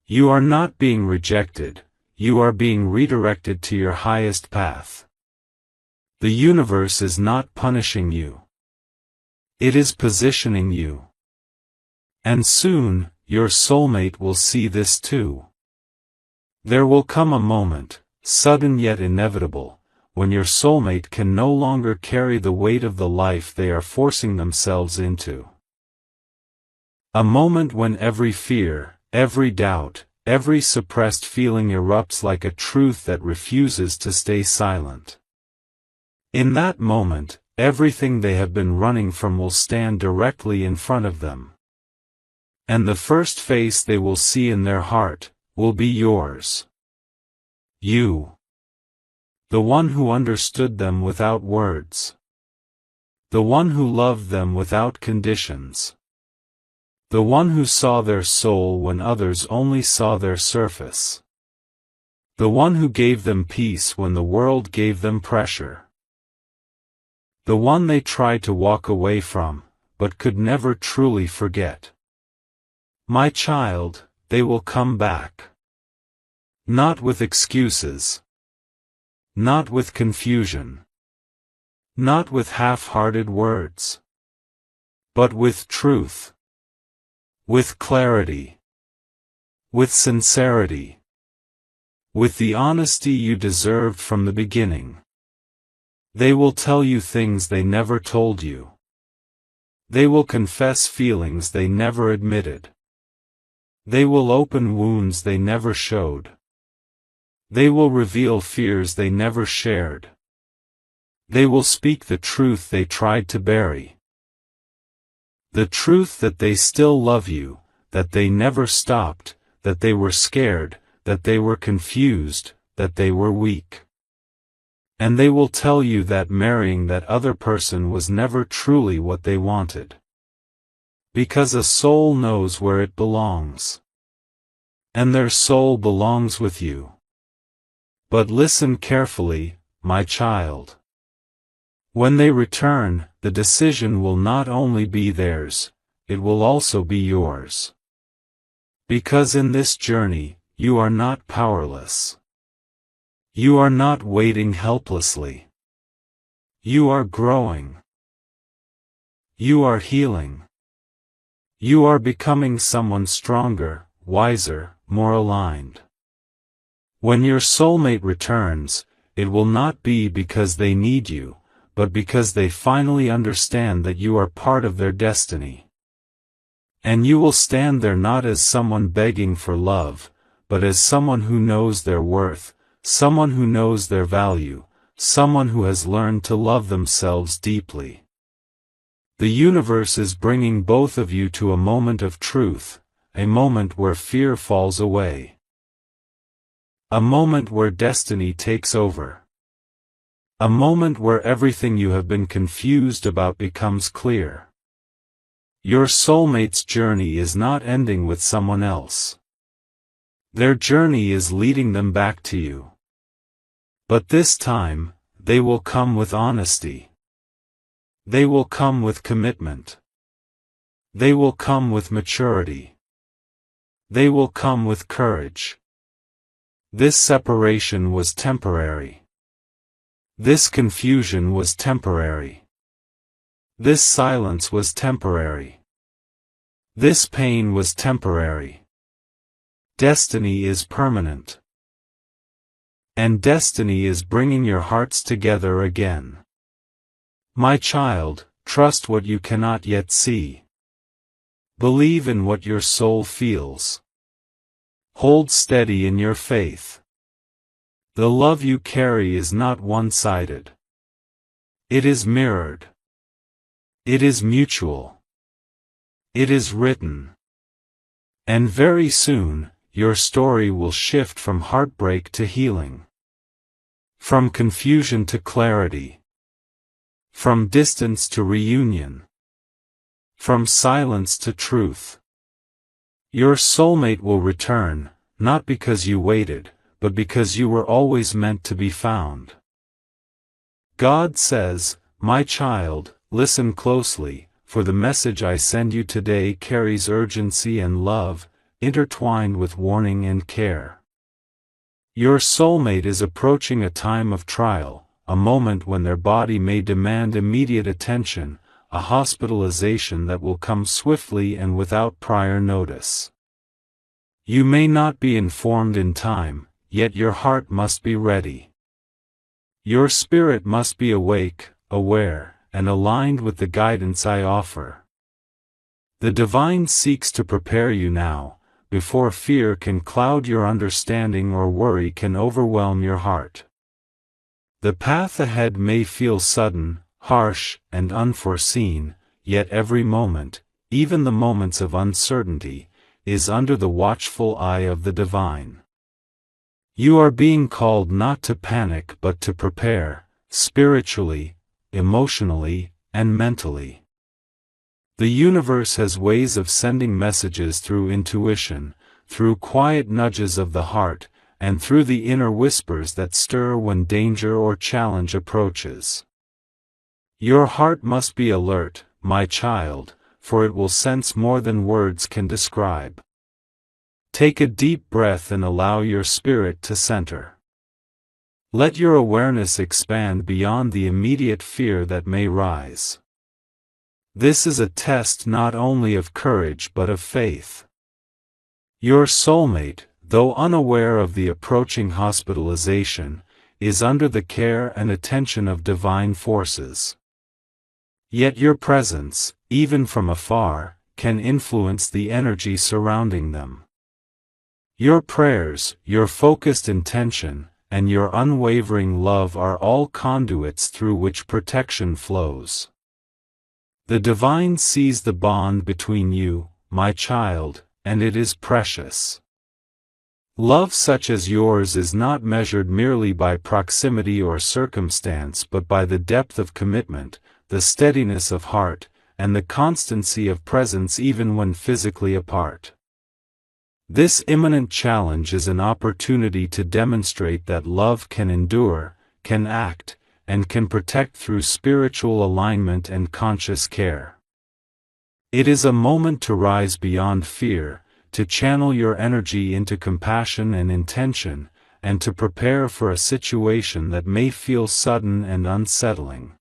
You are not being rejected, you are being redirected to your highest path. The universe is not punishing you. It is positioning you. And soon, your soulmate will see this too. There will come a moment, sudden yet inevitable, when your soulmate can no longer carry the weight of the life they are forcing themselves into. A moment when every fear, every doubt, every suppressed feeling erupts like a truth that refuses to stay silent. In that moment, everything they have been running from will stand directly in front of them. And the first face they will see in their heart will be yours. You. The one who understood them without words. The one who loved them without conditions. The one who saw their soul when others only saw their surface. The one who gave them peace when the world gave them pressure. The one they tried to walk away from, but could never truly forget. My child, they will come back. Not with excuses. Not with confusion. Not with half-hearted words. But with truth. With clarity. With sincerity. With the honesty you deserved from the beginning. They will tell you things they never told you. They will confess feelings they never admitted. They will open wounds they never showed. They will reveal fears they never shared. They will speak the truth they tried to bury. The truth that they still love you, that they never stopped, that they were scared, that they were confused, that they were weak. And they will tell you that marrying that other person was never truly what they wanted. Because a soul knows where it belongs. And their soul belongs with you. But listen carefully, my child. When they return, the decision will not only be theirs, it will also be yours. Because in this journey, you are not powerless. You are not waiting helplessly. You are growing. You are healing. You are becoming someone stronger, wiser, more aligned. When your soulmate returns, it will not be because they need you, but because they finally understand that you are part of their destiny. And you will stand there not as someone begging for love, but as someone who knows their worth, someone who knows their value, someone who has learned to love themselves deeply. The universe is bringing both of you to a moment of truth, a moment where fear falls away. A moment where destiny takes over. A moment where everything you have been confused about becomes clear. Your soulmate's journey is not ending with someone else. Their journey is leading them back to you. But this time, they will come with honesty. They will come with commitment. They will come with maturity. They will come with courage. This separation was temporary. This confusion was temporary. This silence was temporary. This pain was temporary. Destiny is permanent. And destiny is bringing your hearts together again. My child, trust what you cannot yet see. Believe in what your soul feels. Hold steady in your faith. The love you carry is not one-sided. It is mirrored. It is mutual. It is written. And very soon, your story will shift from heartbreak to healing. From confusion to clarity. From distance to reunion. From silence to truth. Your soulmate will return, not because you waited, but because you were always meant to be found. God says, "My child, listen closely, for the message I send you today carries urgency and love, intertwined with warning and care." Your soulmate is approaching a time of trial, a moment when their body may demand immediate attention, a hospitalization that will come swiftly and without prior notice. You may not be informed in time, yet your heart must be ready. Your spirit must be awake, aware, and aligned with the guidance I offer. The divine seeks to prepare you now, before fear can cloud your understanding or worry can overwhelm your heart. The path ahead may feel sudden, harsh, and unforeseen, yet every moment, even the moments of uncertainty, is under the watchful eye of the divine. You are being called not to panic but to prepare, spiritually, emotionally, and mentally. The universe has ways of sending messages through intuition, through quiet nudges of the heart, and through the inner whispers that stir when danger or challenge approaches. Your heart must be alert, my child, for it will sense more than words can describe. Take a deep breath and allow your spirit to center. Let your awareness expand beyond the immediate fear that may rise. This is a test not only of courage but of faith. Your soulmate, though unaware of the approaching hospitalization, is under the care and attention of divine forces. Yet your presence, even from afar, can influence the energy surrounding them. Your prayers, your focused intention, and your unwavering love are all conduits through which protection flows. The divine sees the bond between you, my child, and it is precious. Love such as yours is not measured merely by proximity or circumstance but by the depth of commitment, the steadiness of heart, and the constancy of presence even when physically apart. This imminent challenge is an opportunity to demonstrate that love can endure, can act, and can protect through spiritual alignment and conscious care. It is a moment to rise beyond fear, to channel your energy into compassion and intention, and to prepare for a situation that may feel sudden and unsettling.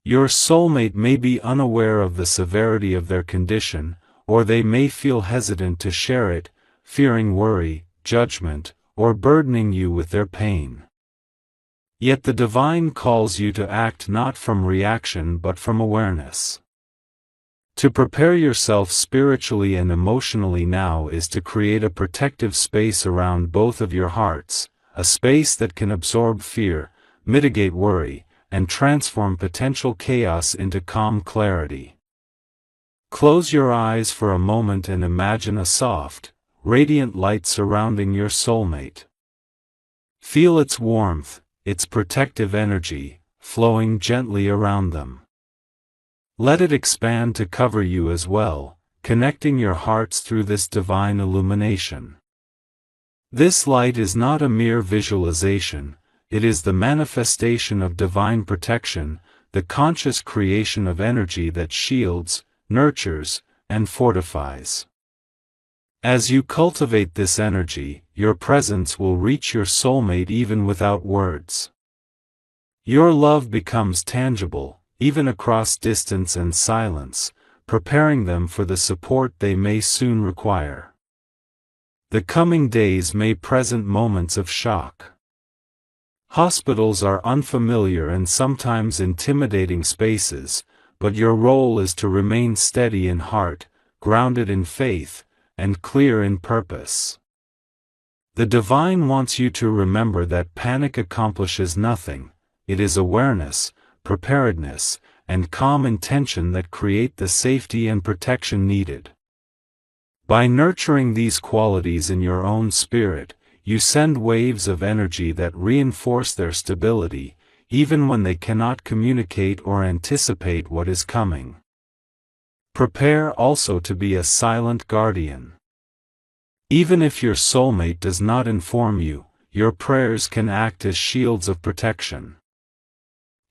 Your soulmate may be unaware of the severity of their condition, or they may feel hesitant to share it, fearing worry, judgment, or burdening you with their pain. Yet the divine calls you to act not from reaction but from awareness. To prepare yourself spiritually and emotionally now is to create a protective space around both of your hearts, a space that can absorb fear, mitigate worry, and transform potential chaos into calm clarity. Close your eyes for a moment and imagine a soft, radiant light surrounding your soulmate. Feel its warmth, its protective energy, flowing gently around them. Let it expand to cover you as well, connecting your hearts through this divine illumination. This light is not a mere visualization, it is the manifestation of divine protection, the conscious creation of energy that shields, nurtures, and fortifies. As you cultivate this energy, your presence will reach your soulmate even without words. Your love becomes tangible, even across distance and silence, preparing them for the support they may soon require. The coming days may present moments of shock. Hospitals are unfamiliar and sometimes intimidating spaces, but your role is to remain steady in heart, grounded in faith, and clear in purpose. The divine wants you to remember that panic accomplishes nothing. It is awareness, preparedness, and calm intention that create the safety and protection needed. By nurturing these qualities in your own spirit, you send waves of energy that reinforce their stability, even when they cannot communicate or anticipate what is coming. Prepare also to be a silent guardian. Even if your soulmate does not inform you, your prayers can act as shields of protection.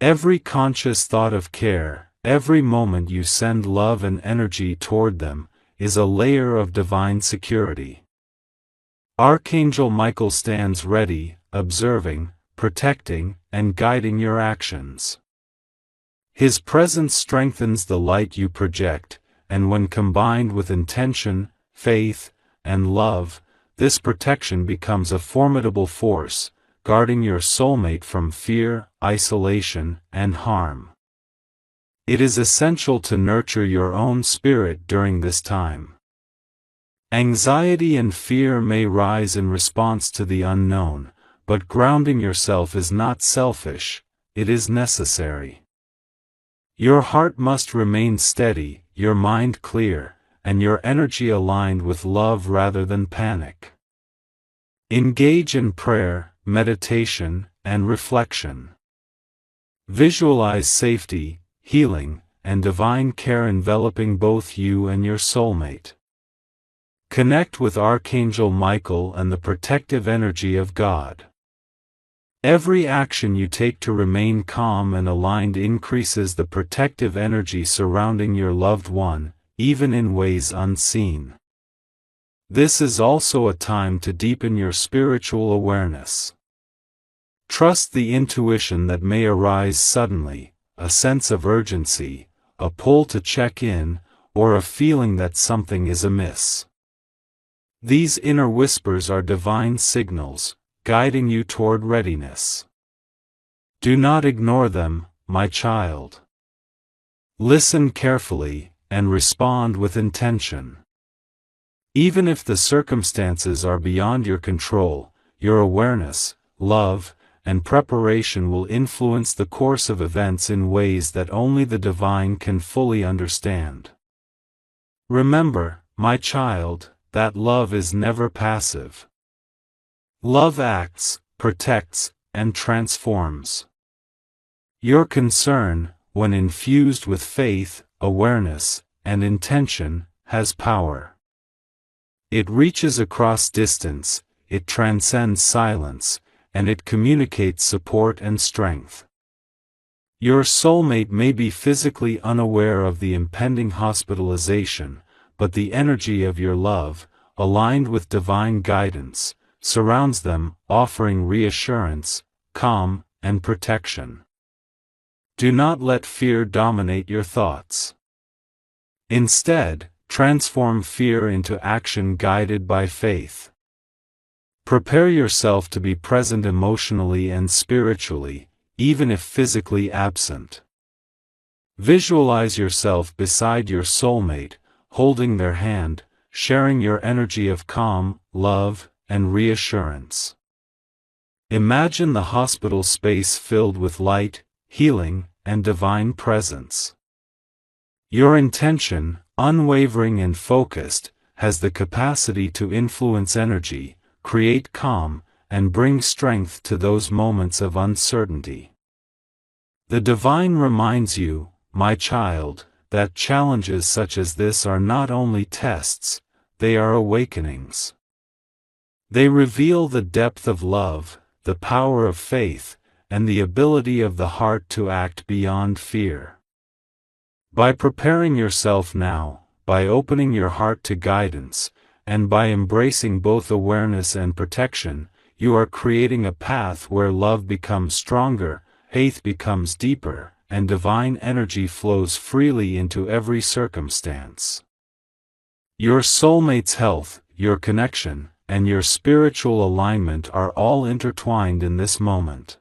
Every conscious thought of care, every moment you send love and energy toward them, is a layer of divine security. Archangel Michael stands ready, observing, protecting, and guiding your actions. His presence strengthens the light you project, and when combined with intention, faith, and love, this protection becomes a formidable force, guarding your soulmate from fear, isolation, and harm. It is essential to nurture your own spirit during this time. Anxiety and fear may rise in response to the unknown, but grounding yourself is not selfish, it is necessary. Your heart must remain steady, your mind clear, and your energy aligned with love rather than panic. Engage in prayer, meditation, and reflection. Visualize safety, healing, and divine care enveloping both you and your soulmate. Connect with Archangel Michael and the protective energy of God. Every action you take to remain calm and aligned increases the protective energy surrounding your loved one, even in ways unseen. This is also a time to deepen your spiritual awareness. Trust the intuition that may arise suddenly, a sense of urgency, a pull to check in, or a feeling that something is amiss. These inner whispers are divine signals, guiding you toward readiness. Do not ignore them, my child. Listen carefully, and respond with intention. Even if the circumstances are beyond your control, your awareness, love, and preparation will influence the course of events in ways that only the divine can fully understand. Remember, my child, that love is never passive. Love acts, protects, and transforms. Your concern, when infused with faith, awareness, and intention, has power. It reaches across distance, it transcends silence, and it communicates support and strength. Your soulmate may be physically unaware of the impending hospitalization, but the energy of your love, aligned with divine guidance, surrounds them, offering reassurance, calm, and protection. Do not let fear dominate your thoughts. Instead, transform fear into action guided by faith. Prepare yourself to be present emotionally and spiritually, even if physically absent. Visualize yourself beside your soulmate, holding their hand, sharing your energy of calm, love, and reassurance. Imagine the hospital space filled with light, healing, and divine presence. Your intention, unwavering and focused, has the capacity to influence energy, create calm, and bring strength to those moments of uncertainty. The divine reminds you, my child, that challenges such as this are not only tests, they are awakenings. They reveal the depth of love, the power of faith, and the ability of the heart to act beyond fear. By preparing yourself now, by opening your heart to guidance, and by embracing both awareness and protection, you are creating a path where love becomes stronger, faith becomes deeper, and divine energy flows freely into every circumstance. Your soulmate's health, your connection, and your spiritual alignment are all intertwined in this moment.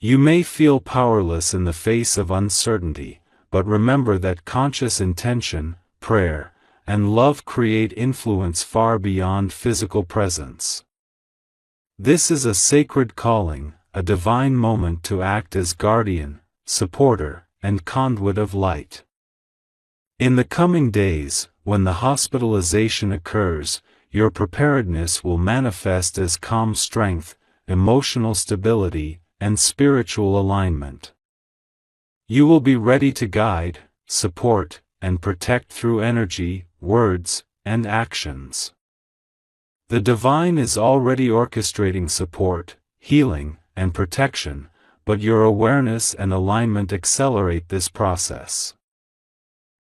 You may feel powerless in the face of uncertainty, but remember that conscious intention, prayer, and love create influence far beyond physical presence. This is a sacred calling, a divine moment to act as guardian, supporter, and conduit of light. In the coming days, when the hospitalization occurs, your preparedness will manifest as calm strength, emotional stability, and spiritual alignment. You will be ready to guide, support, and protect through energy, words, and actions. The divine is already orchestrating support, healing, and protection, but your awareness and alignment accelerate this process.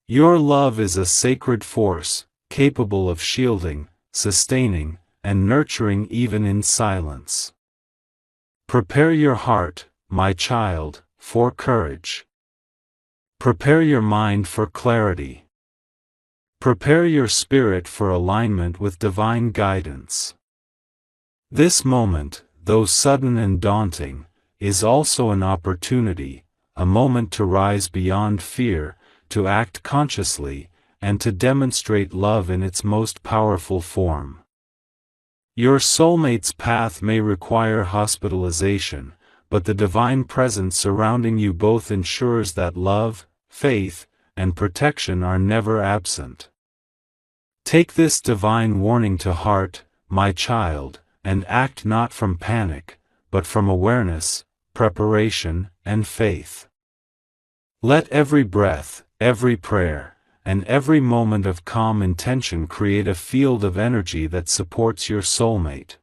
Your love is a sacred force, capable of shielding, sustaining, and nurturing even in silence. Prepare your heart, my child, for courage. Prepare your mind for clarity. Prepare your spirit for alignment with divine guidance. This moment, though sudden and daunting, is also an opportunity, a moment to rise beyond fear, to act consciously, and to demonstrate love in its most powerful form. Your soulmate's path may require hospitalization, but the divine presence surrounding you both ensures that love, faith, and protection are never absent. Take this divine warning to heart, my child, and act not from panic, but from awareness, preparation, and faith. Let every breath, every prayer, and every moment of calm intention create a field of energy that supports your soulmate.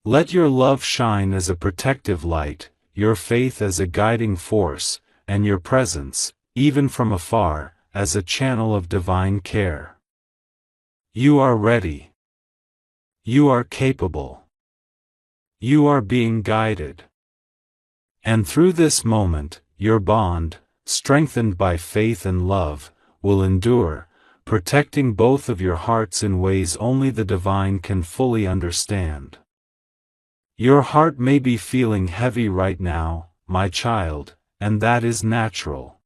Let your love shine as a protective light, your faith as a guiding force, and your presence, even from afar, as a channel of divine care. You are ready. You are capable. You are being guided. And through this moment, your bond, strengthened by faith and love, will endure, protecting both of your hearts in ways only the divine can fully understand. Your heart may be feeling heavy right now, my child, and that is natural.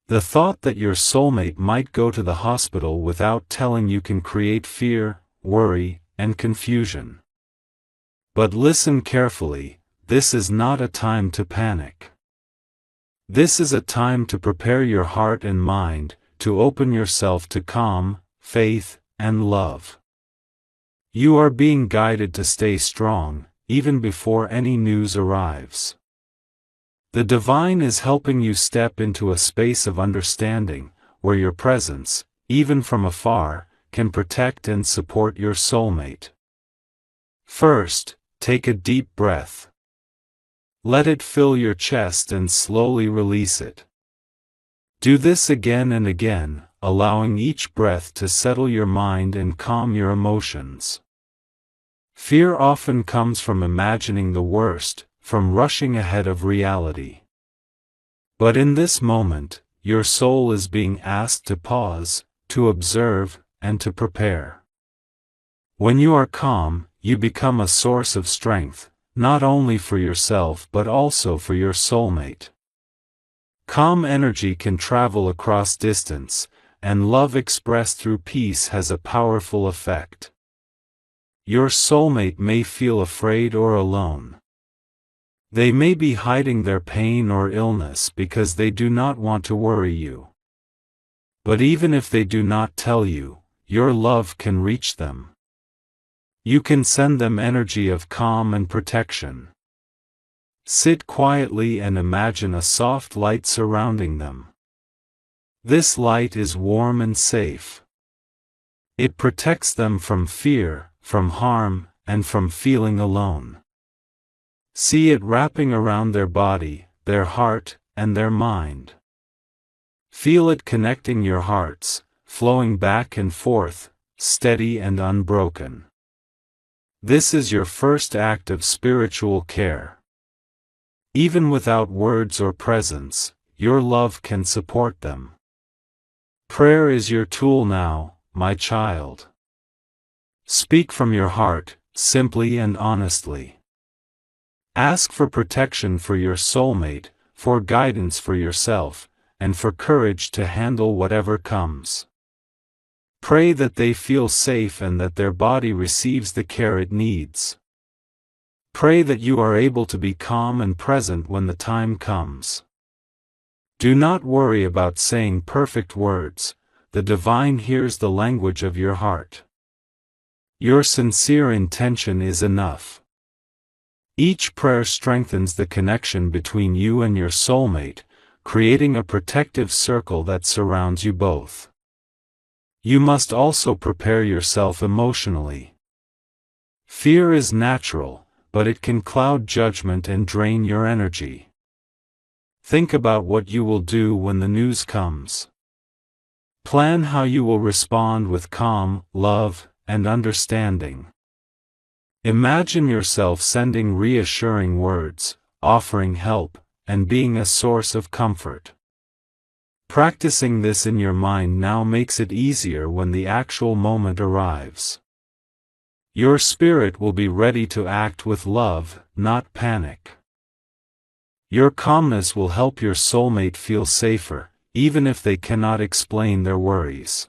The thought that your soulmate might go to the hospital without telling you can create fear, worry, and confusion. But listen carefully, this is not a time to panic. This is a time to prepare your heart and mind, to open yourself to calm, faith, and love. You are being guided to stay strong, even before any news arrives. The divine is helping you step into a space of understanding, where your presence, even from afar, can protect and support your soulmate. First, take a deep breath. Let it fill your chest and slowly release it. Do this again and again, allowing each breath to settle your mind and calm your emotions. Fear often comes from imagining the worst, from rushing ahead of reality. But in this moment, your soul is being asked to pause, to observe, and to prepare. When you are calm, you become a source of strength, not only for yourself but also for your soulmate. Calm energy can travel across distance, and love expressed through peace has a powerful effect. Your soulmate may feel afraid or alone. They may be hiding their pain or illness because they do not want to worry you. But even if they do not tell you, your love can reach them. You can send them energy of calm and protection. Sit quietly and imagine a soft light surrounding them. This light is warm and safe. It protects them from fear, from harm, and from feeling alone. See it wrapping around their body, their heart, and their mind. Feel it connecting your hearts, flowing back and forth, steady and unbroken. This is your first act of spiritual care. Even without words or presence, your love can support them. Prayer is your tool now, my child. Speak from your heart, simply and honestly. Ask for protection for your soulmate, for guidance for yourself, and for courage to handle whatever comes. Pray that they feel safe and that their body receives the care it needs. Pray that you are able to be calm and present when the time comes. Do not worry about saying perfect words, the divine hears the language of your heart. Your sincere intention is enough. Each prayer strengthens the connection between you and your soulmate, creating a protective circle that surrounds you both. You must also prepare yourself emotionally. Fear is natural, but it can cloud judgment and drain your energy. Think about what you will do when the news comes. Plan how you will respond with calm, love, and understanding. Imagine yourself sending reassuring words, offering help, and being a source of comfort. Practicing this in your mind now makes it easier when the actual moment arrives. Your spirit will be ready to act with love, not panic. Your calmness will help your soulmate feel safer, even if they cannot explain their worries.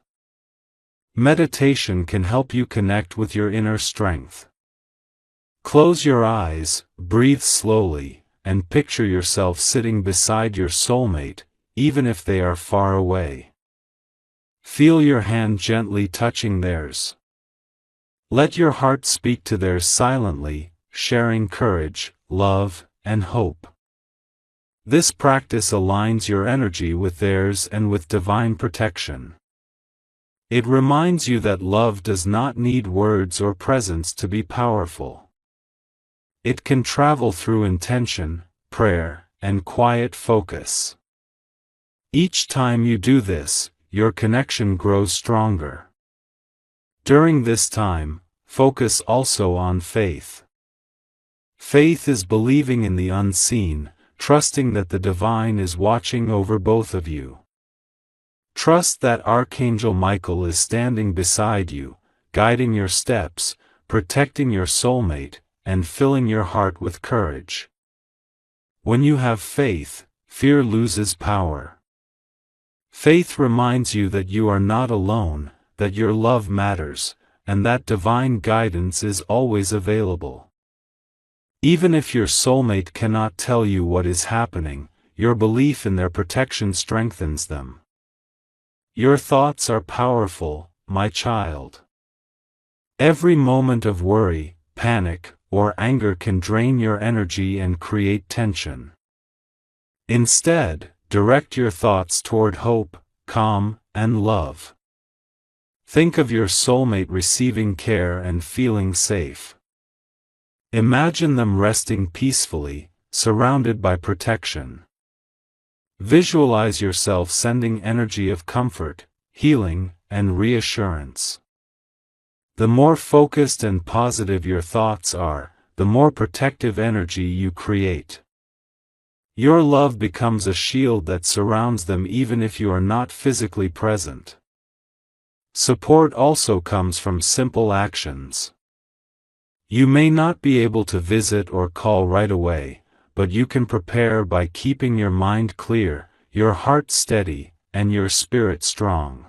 Meditation can help you connect with your inner strength. Close your eyes, breathe slowly, and picture yourself sitting beside your soulmate, even if they are far away. Feel your hand gently touching theirs. Let your heart speak to theirs silently, sharing courage, love, and hope. This practice aligns your energy with theirs and with divine protection. It reminds you that love does not need words or presence to be powerful. It can travel through intention, prayer, and quiet focus. Each time you do this, your connection grows stronger. During this time, focus also on faith. Faith is believing in the unseen, trusting that the divine is watching over both of you. Trust that Archangel Michael is standing beside you, guiding your steps, protecting your soulmate, and filling your heart with courage. When you have faith, fear loses power. Faith reminds you that you are not alone, that your love matters, and that divine guidance is always available. Even if your soulmate cannot tell you what is happening, your belief in their protection strengthens them. Your thoughts are powerful, my child. Every moment of worry, panic, or anger can drain your energy and create tension. Instead, direct your thoughts toward hope, calm, and love. Think of your soulmate receiving care and feeling safe. Imagine them resting peacefully, surrounded by protection. Visualize yourself sending energy of comfort, healing, and reassurance. The more focused and positive your thoughts are, the more protective energy you create. Your love becomes a shield that surrounds them even if you are not physically present. Support also comes from simple actions. You may not be able to visit or call right away, but you can prepare by keeping your mind clear, your heart steady, and your spirit strong.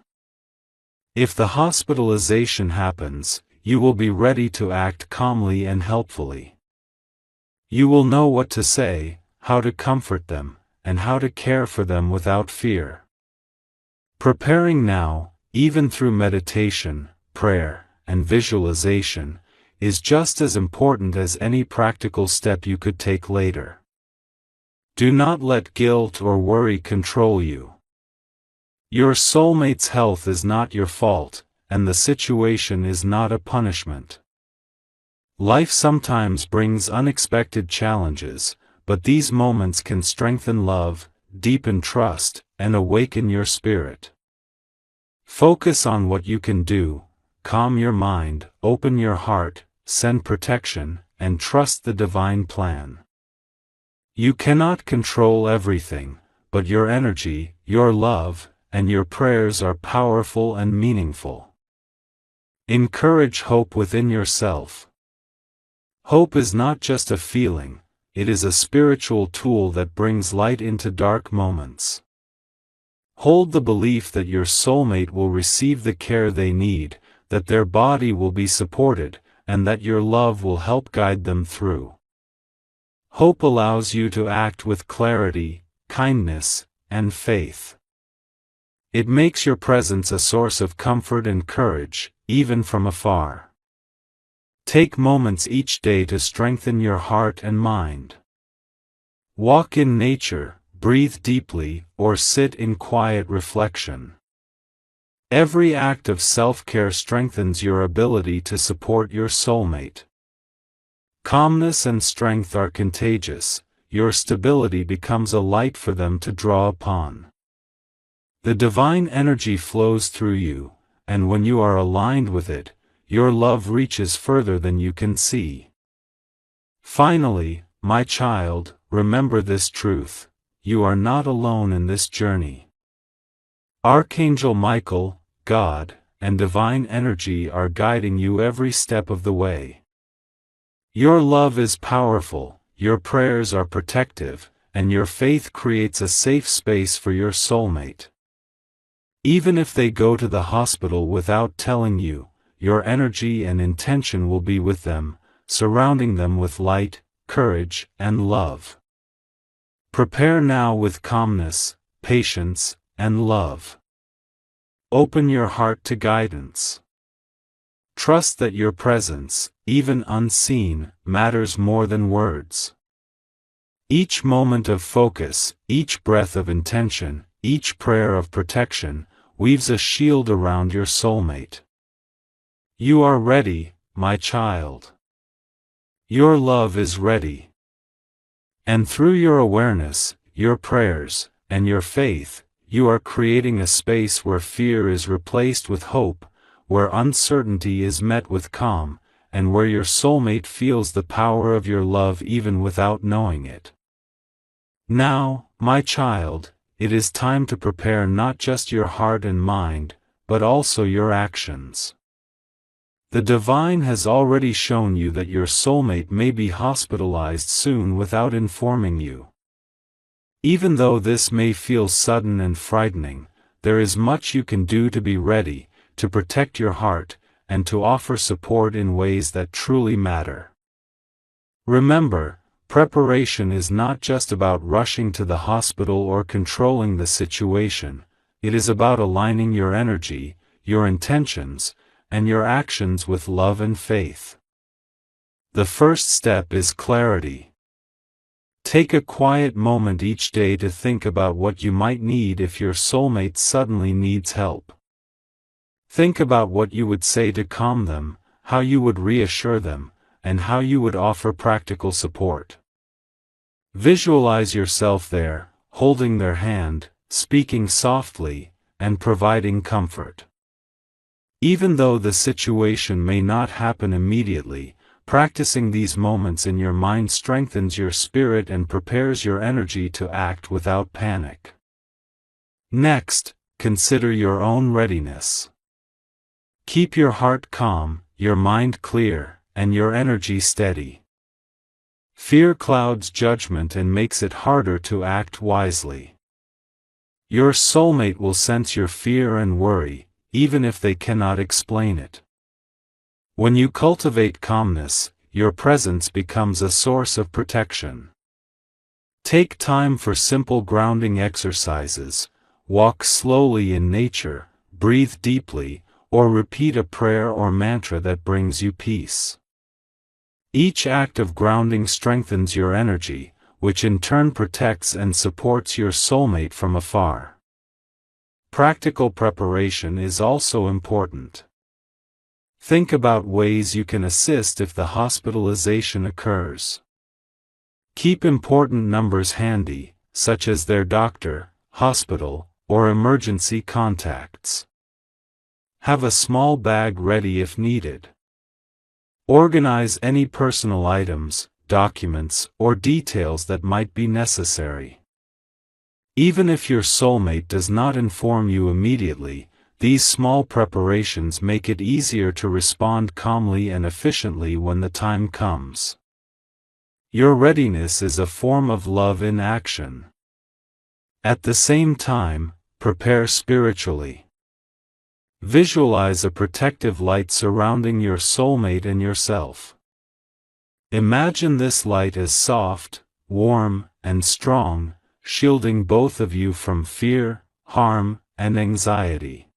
If the hospitalization happens, you will be ready to act calmly and helpfully. You will know what to say, how to comfort them, and how to care for them without fear. Preparing now, even through meditation, prayer, and visualization, is just as important as any practical step you could take later. Do not let guilt or worry control you. Your soulmate's health is not your fault, and the situation is not a punishment. Life sometimes brings unexpected challenges, but these moments can strengthen love, deepen trust, and awaken your spirit. Focus on what you can do, calm your mind, open your heart, send protection, and trust the divine plan. You cannot control everything, but your energy, your love, and your prayers are powerful and meaningful. Encourage hope within yourself. Hope is not just a feeling, it is a spiritual tool that brings light into dark moments. Hold the belief that your soulmate will receive the care they need, that their body will be supported, and that your love will help guide them through. Hope allows you to act with clarity, kindness, and faith. It makes your presence a source of comfort and courage, even from afar. Take moments each day to strengthen your heart and mind. Walk in nature, breathe deeply, or sit in quiet reflection. Every act of self-care strengthens your ability to support your soulmate. Calmness and strength are contagious. Your stability becomes a light for them to draw upon. The divine energy flows through you, and when you are aligned with it, your love reaches further than you can see. Finally, my child, remember this truth: you are not alone in this journey. Archangel Michael, God, and divine energy are guiding you every step of the way. Your love is powerful, your prayers are protective, and your faith creates a safe space for your soulmate. Even if they go to the hospital without telling you, your energy and intention will be with them, surrounding them with light, courage, and love. Prepare now with calmness, patience, and love. Open your heart to guidance. Trust that your presence, even unseen, matters more than words. Each moment of focus, each breath of intention, each prayer of protection, weaves a shield around your soulmate. You are ready, my child. Your love is ready. And through your awareness, your prayers, and your faith, you are creating a space where fear is replaced with hope, where uncertainty is met with calm, and where your soulmate feels the power of your love even without knowing it. Now, my child, it is time to prepare not just your heart and mind, but also your actions. The divine has already shown you that your soulmate may be hospitalized soon without informing you. Even though this may feel sudden and frightening, there is much you can do to be ready, to protect your heart, and to offer support in ways that truly matter. Remember, preparation is not just about rushing to the hospital or controlling the situation, it is about aligning your energy, your intentions, and your actions with love and faith. The first step is clarity. Take a quiet moment each day to think about what you might need if your soulmate suddenly needs help. Think about what you would say to calm them, how you would reassure them, and how you would offer practical support. Visualize yourself there, holding their hand, speaking softly, and providing comfort. Even though the situation may not happen immediately, practicing these moments in your mind strengthens your spirit and prepares your energy to act without panic. Next, consider your own readiness. Keep your heart calm, your mind clear, and your energy steady. Fear clouds judgment and makes it harder to act wisely. Your soulmate will sense your fear and worry, even if they cannot explain it. When you cultivate calmness, your presence becomes a source of protection. Take time for simple grounding exercises, walk slowly in nature, breathe deeply, or repeat a prayer or mantra that brings you peace. Each act of grounding strengthens your energy, which in turn protects and supports your soulmate from afar. Practical preparation is also important. Think about ways you can assist if the hospitalization occurs. Keep important numbers handy, such as their doctor, hospital, or emergency contacts. Have a small bag ready if needed. Organize any personal items, documents, or details that might be necessary. Even if your soulmate does not inform you immediately, these small preparations make it easier to respond calmly and efficiently when the time comes. Your readiness is a form of love in action. At the same time, prepare spiritually. Visualize a protective light surrounding your soulmate and yourself. Imagine this light as soft, warm, and strong, shielding both of you from fear, harm, and anxiety.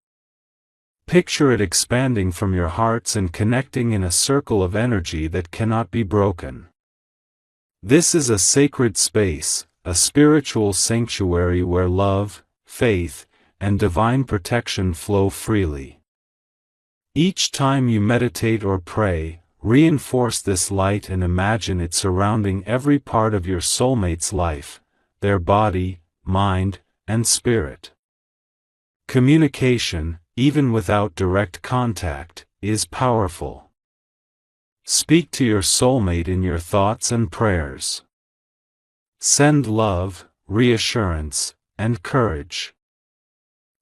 Picture it expanding from your hearts and connecting in a circle of energy that cannot be broken. This is a sacred space, a spiritual sanctuary where love, faith, and divine protection flow freely. Each time you meditate or pray, reinforce this light and imagine it surrounding every part of your soulmate's life, their body, mind, and spirit. Communication, even without direct contact, is powerful. Speak to your soulmate in your thoughts and prayers. Send love, reassurance, and courage.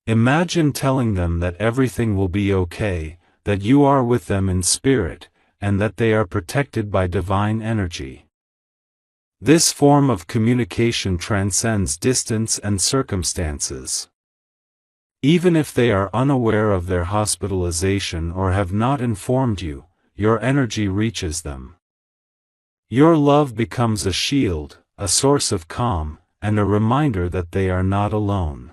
Imagine telling them that everything will be okay, that you are with them in spirit, and that they are protected by divine energy. This form of communication transcends distance and circumstances. Even if they are unaware of their hospitalization or have not informed you, your energy reaches them. Your love becomes a shield, a source of calm, and a reminder that they are not alone.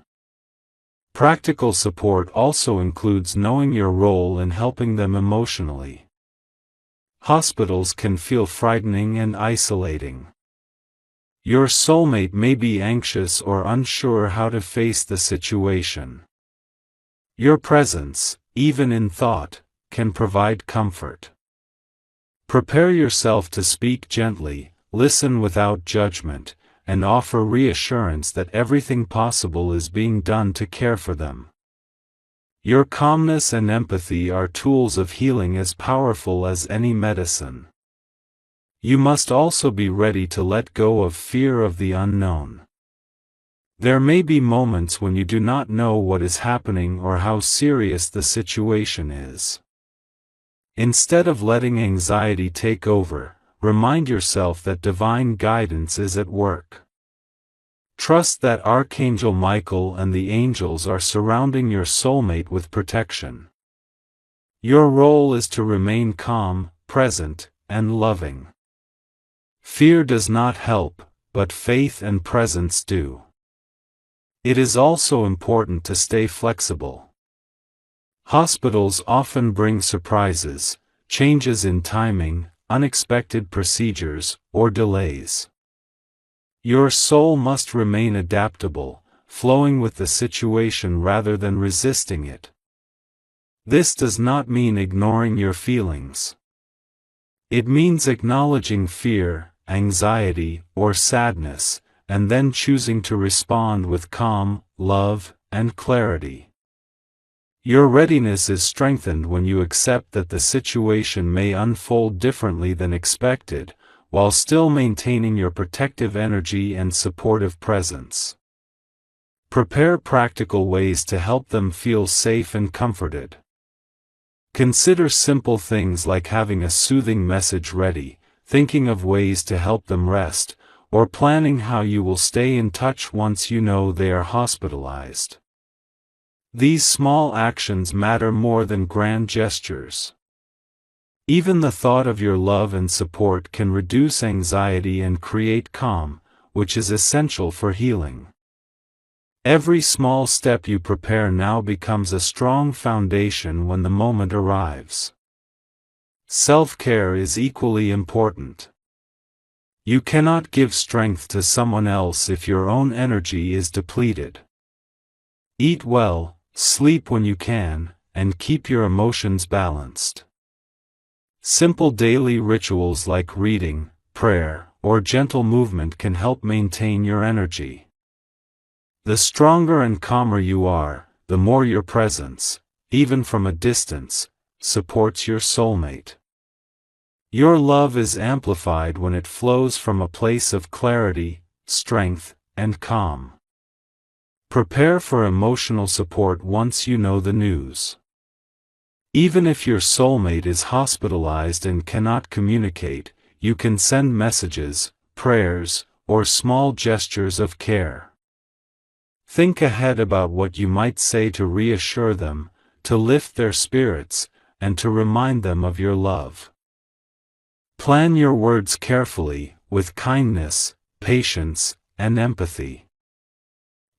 Practical support also includes knowing your role in helping them emotionally. Hospitals can feel frightening and isolating. Your soulmate may be anxious or unsure how to face the situation. Your presence, even in thought, can provide comfort. Prepare yourself to speak gently, listen without judgment, and offer reassurance that everything possible is being done to care for them. Your calmness and empathy are tools of healing as powerful as any medicine. You must also be ready to let go of fear of the unknown. There may be moments when you do not know what is happening or how serious the situation is. Instead of letting anxiety take over, remind yourself that divine guidance is at work. Trust that Archangel Michael and the angels are surrounding your soulmate with protection. Your role is to remain calm, present, and loving. Fear does not help, but faith and presence do. It is also important to stay flexible. Hospitals often bring surprises, changes in timing, unexpected procedures, or delays. Your soul must remain adaptable, flowing with the situation rather than resisting it. This does not mean ignoring your feelings. It means acknowledging fear, anxiety, or sadness, and then choosing to respond with calm, love, and clarity. Your readiness is strengthened when you accept that the situation may unfold differently than expected, while still maintaining your protective energy and supportive presence. Prepare practical ways to help them feel safe and comforted. Consider simple things like having a soothing message ready, thinking of ways to help them rest, or planning how you will stay in touch once you know they are hospitalized. These small actions matter more than grand gestures. Even the thought of your love and support can reduce anxiety and create calm, which is essential for healing. Every small step you prepare now becomes a strong foundation when the moment arrives. Self-care is equally important. You cannot give strength to someone else if your own energy is depleted. Eat well, sleep when you can, and keep your emotions balanced. Simple daily rituals like reading, prayer, or gentle movement can help maintain your energy. The stronger and calmer you are, the more your presence, even from a distance, supports your soulmate. Your love is amplified when it flows from a place of clarity, strength, and calm. Prepare for emotional support once you know the news. Even if your soulmate is hospitalized and cannot communicate, you can send messages, prayers, or small gestures of care. Think ahead about what you might say to reassure them, to lift their spirits, and to remind them of your love. Plan your words carefully, with kindness, patience, and empathy.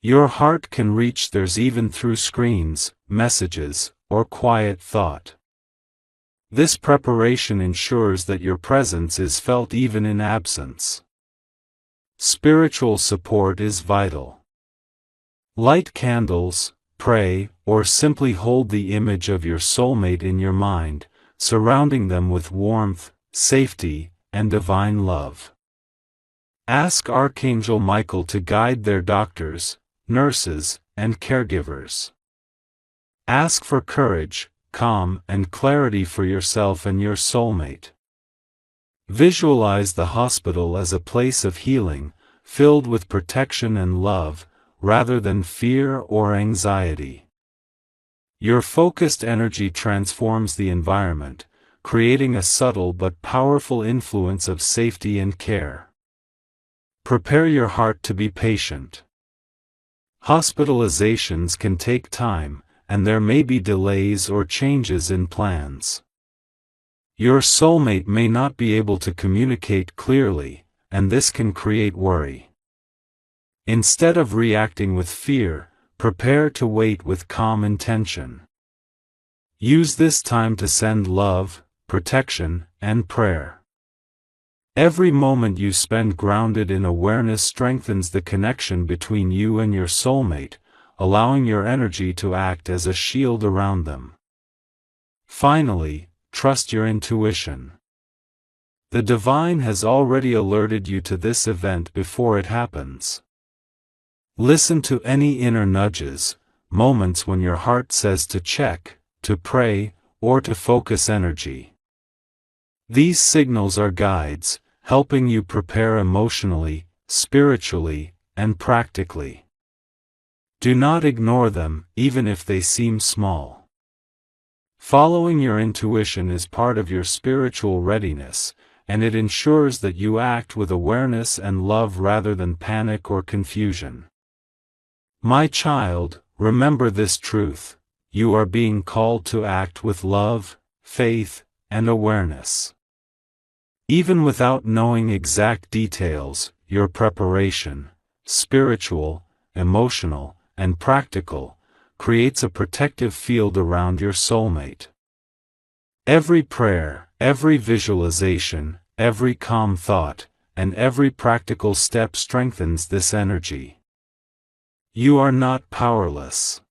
Your heart can reach theirs even through screens, messages, or quiet thought. This preparation ensures that your presence is felt even in absence. Spiritual support is vital. Light candles, pray, or simply hold the image of your soulmate in your mind, surrounding them with warmth, safety, and divine love. Ask Archangel Michael to guide their doctors, nurses, and caregivers. Ask for courage, calm, and clarity for yourself and your soulmate. Visualize the hospital as a place of healing, filled with protection and love, rather than fear or anxiety. Your focused energy transforms the environment, creating a subtle but powerful influence of safety and care. Prepare your heart to be patient. Hospitalizations can take time, and there may be delays or changes in plans. Your soulmate may not be able to communicate clearly, and this can create worry. Instead of reacting with fear, prepare to wait with calm intention. Use this time to send love, protection, and prayer. Every moment you spend grounded in awareness strengthens the connection between you and your soulmate, allowing your energy to act as a shield around them. Finally, trust your intuition. The divine has already alerted you to this event before it happens. Listen to any inner nudges, moments when your heart says to check, to pray, or to focus energy. These signals are guides, helping you prepare emotionally, spiritually, and practically. Do not ignore them, even if they seem small. Following your intuition is part of your spiritual readiness, and it ensures that you act with awareness and love rather than panic or confusion. My child, remember this truth: you are being called to act with love, faith, and awareness. Even without knowing exact details, your preparation, spiritual, emotional, and practical, creates a protective field around your soulmate. Every prayer, every visualization, every calm thought, and every practical step strengthens this energy. You are not powerless.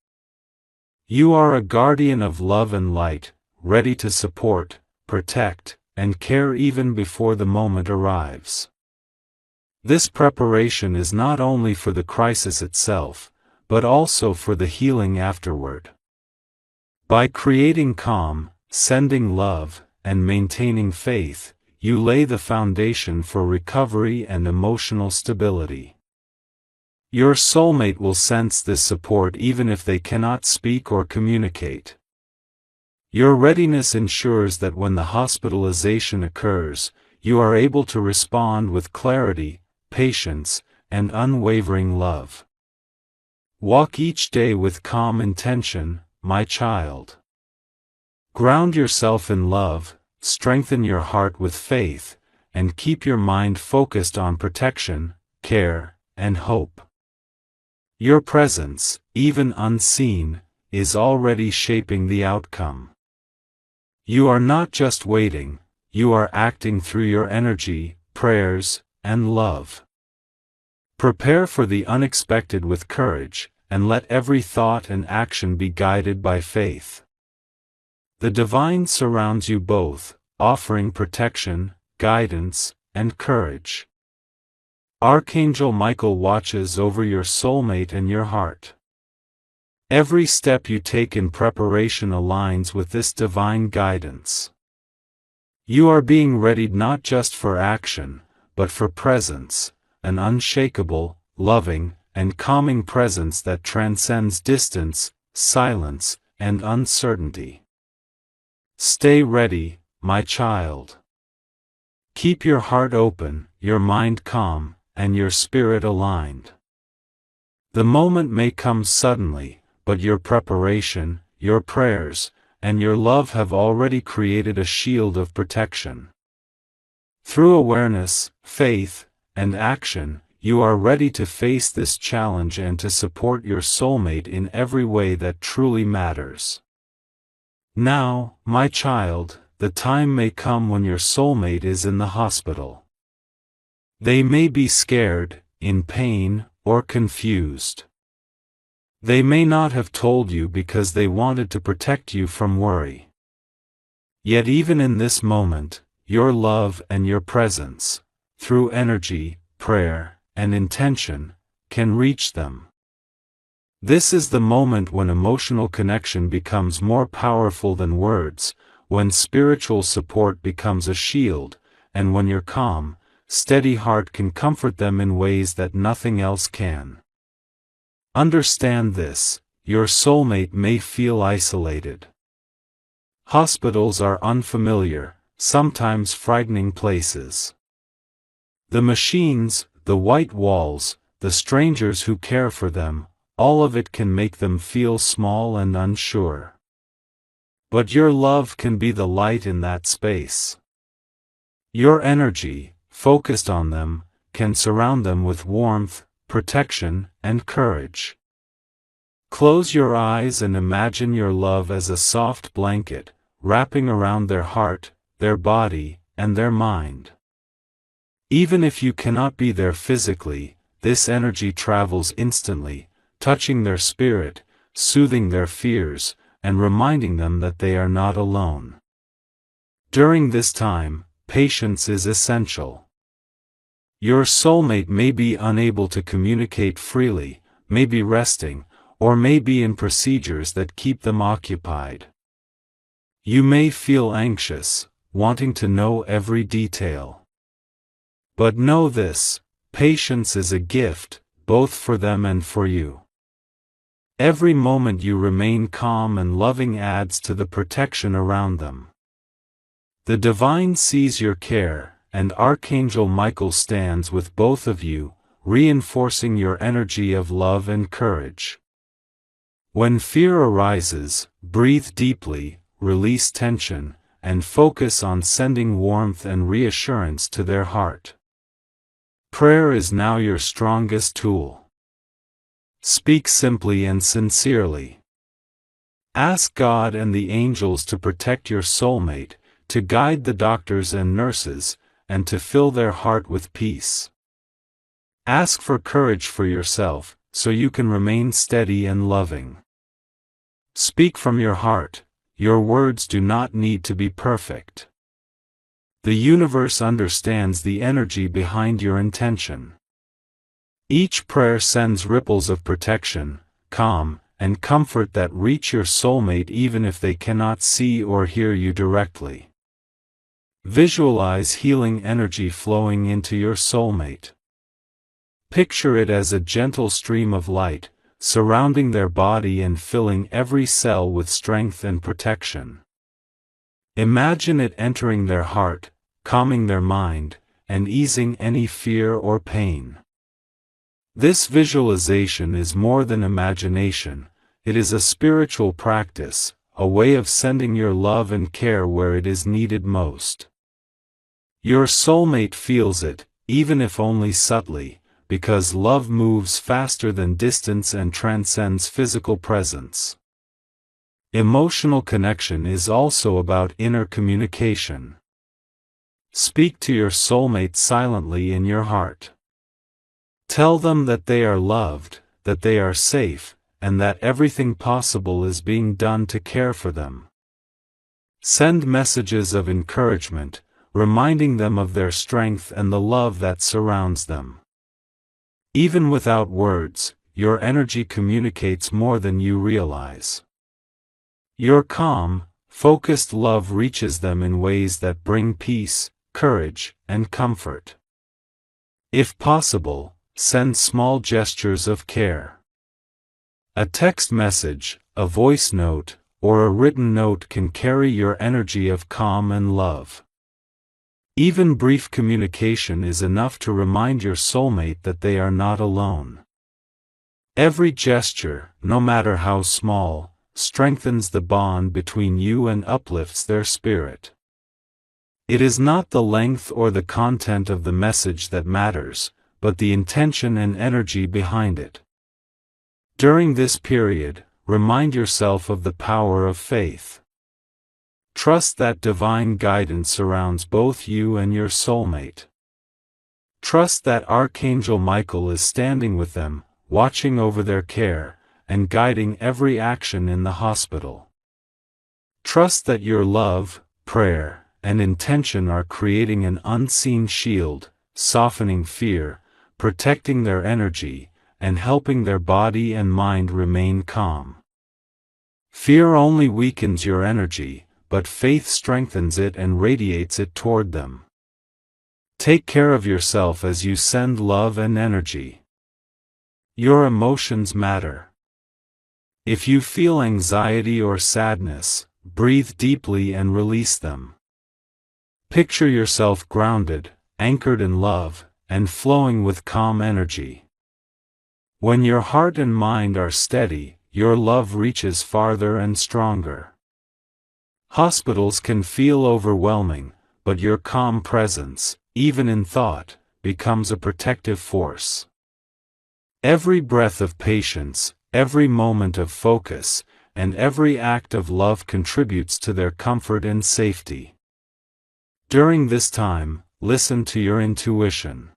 You are a guardian of love and light, ready to support, protect, and care even before the moment arrives. This preparation is not only for the crisis itself, but also for the healing afterward. By creating calm, sending love, and maintaining faith, you lay the foundation for recovery and emotional stability. Your soulmate will sense this support even if they cannot speak or communicate. Your readiness ensures that when the hospitalization occurs, you are able to respond with clarity, patience, and unwavering love. Walk each day with calm intention, my child. Ground yourself in love, strengthen your heart with faith, and keep your mind focused on protection, care, and hope. Your presence, even unseen, is already shaping the outcome. You are not just waiting, you are acting through your energy, prayers, and love. Prepare for the unexpected with courage, and let every thought and action be guided by faith. The divine surrounds you both, offering protection, guidance, and courage. Archangel Michael watches over your soulmate and your heart. Every step you take in preparation aligns with this divine guidance. You are being readied not just for action, but for presence, an unshakable, loving, and calming presence that transcends distance, silence, and uncertainty. Stay ready, my child. Keep your heart open, your mind calm, and your spirit aligned. The moment may come suddenly, but your preparation, your prayers, and your love have already created a shield of protection. Through awareness, faith, and action, you are ready to face this challenge and to support your soulmate in every way that truly matters. Now, my child, the time may come when your soulmate is in the hospital. They may be scared, in pain, or confused. They may not have told you because they wanted to protect you from worry. Yet even in this moment, your love and your presence, through energy, prayer, and intention, can reach them. This is the moment when emotional connection becomes more powerful than words, when spiritual support becomes a shield, and when your calm, steady heart can comfort them in ways that nothing else can. Understand this: your soulmate may feel isolated. Hospitals are unfamiliar, sometimes frightening places. The machines, the white walls, the strangers who care for them, all of it can make them feel small and unsure. But your love can be the light in that space. Your energy, focused on them, can surround them with warmth, protection, and courage. Close your eyes and imagine your love as a soft blanket, wrapping around their heart, their body, and their mind. Even if you cannot be there physically, this energy travels instantly, touching their spirit, soothing their fears, and reminding them that they are not alone. During this time, patience is essential. Your soulmate may be unable to communicate freely, may be resting, or may be in procedures that keep them occupied. You may feel anxious, wanting to know every detail. But know this: patience is a gift, both for them and for you. Every moment you remain calm and loving adds to the protection around them. The Divine sees your care, and Archangel Michael stands with both of you, reinforcing your energy of love and courage. When fear arises, breathe deeply, release tension, and focus on sending warmth and reassurance to their heart. Prayer is now your strongest tool. Speak simply and sincerely. Ask God and the angels to protect your soulmate, to guide the doctors and nurses, and to fill their heart with peace. Ask for courage for yourself, so you can remain steady and loving. Speak from your heart. Your words do not need to be perfect. The universe understands the energy behind your intention. Each prayer sends ripples of protection, calm, and comfort that reach your soulmate even if they cannot see or hear you directly. Visualize healing energy flowing into your soulmate. Picture it as a gentle stream of light, surrounding their body and filling every cell with strength and protection. Imagine it entering their heart, calming their mind, and easing any fear or pain. This visualization is more than imagination, it is a spiritual practice, a way of sending your love and care where it is needed most. Your soulmate feels it, even if only subtly, because love moves faster than distance and transcends physical presence. Emotional connection is also about inner communication. Speak to your soulmate silently in your heart. Tell them that they are loved, that they are safe, and that everything possible is being done to care for them. Send messages of encouragement, reminding them of their strength and the love that surrounds them. Even without words, your energy communicates more than you realize. Your calm, focused love reaches them in ways that bring peace, courage, and comfort. If possible, send small gestures of care. A text message, a voice note, or a written note can carry your energy of calm and love. Even brief communication is enough to remind your soulmate that they are not alone. Every gesture, no matter how small, strengthens the bond between you and uplifts their spirit. It is not the length or the content of the message that matters, but the intention and energy behind it. During this period, remind yourself of the power of faith. Trust that divine guidance surrounds both you and your soulmate. Trust that Archangel Michael is standing with them, watching over their care, and guiding every action in the hospital. Trust that your love, prayer, and intention are creating an unseen shield, softening fear, protecting their energy, and helping their body and mind remain calm. Fear only weakens your energy, but faith strengthens it and radiates it toward them. Take care of yourself as you send love and energy. Your emotions matter. If you feel anxiety or sadness, breathe deeply and release them. Picture yourself grounded, anchored in love, and flowing with calm energy. When your heart and mind are steady, your love reaches farther and stronger. Hospitals can feel overwhelming, but your calm presence, even in thought, becomes a protective force. Every breath of patience, every moment of focus, and every act of love contributes to their comfort and safety. During this time, listen to your intuition.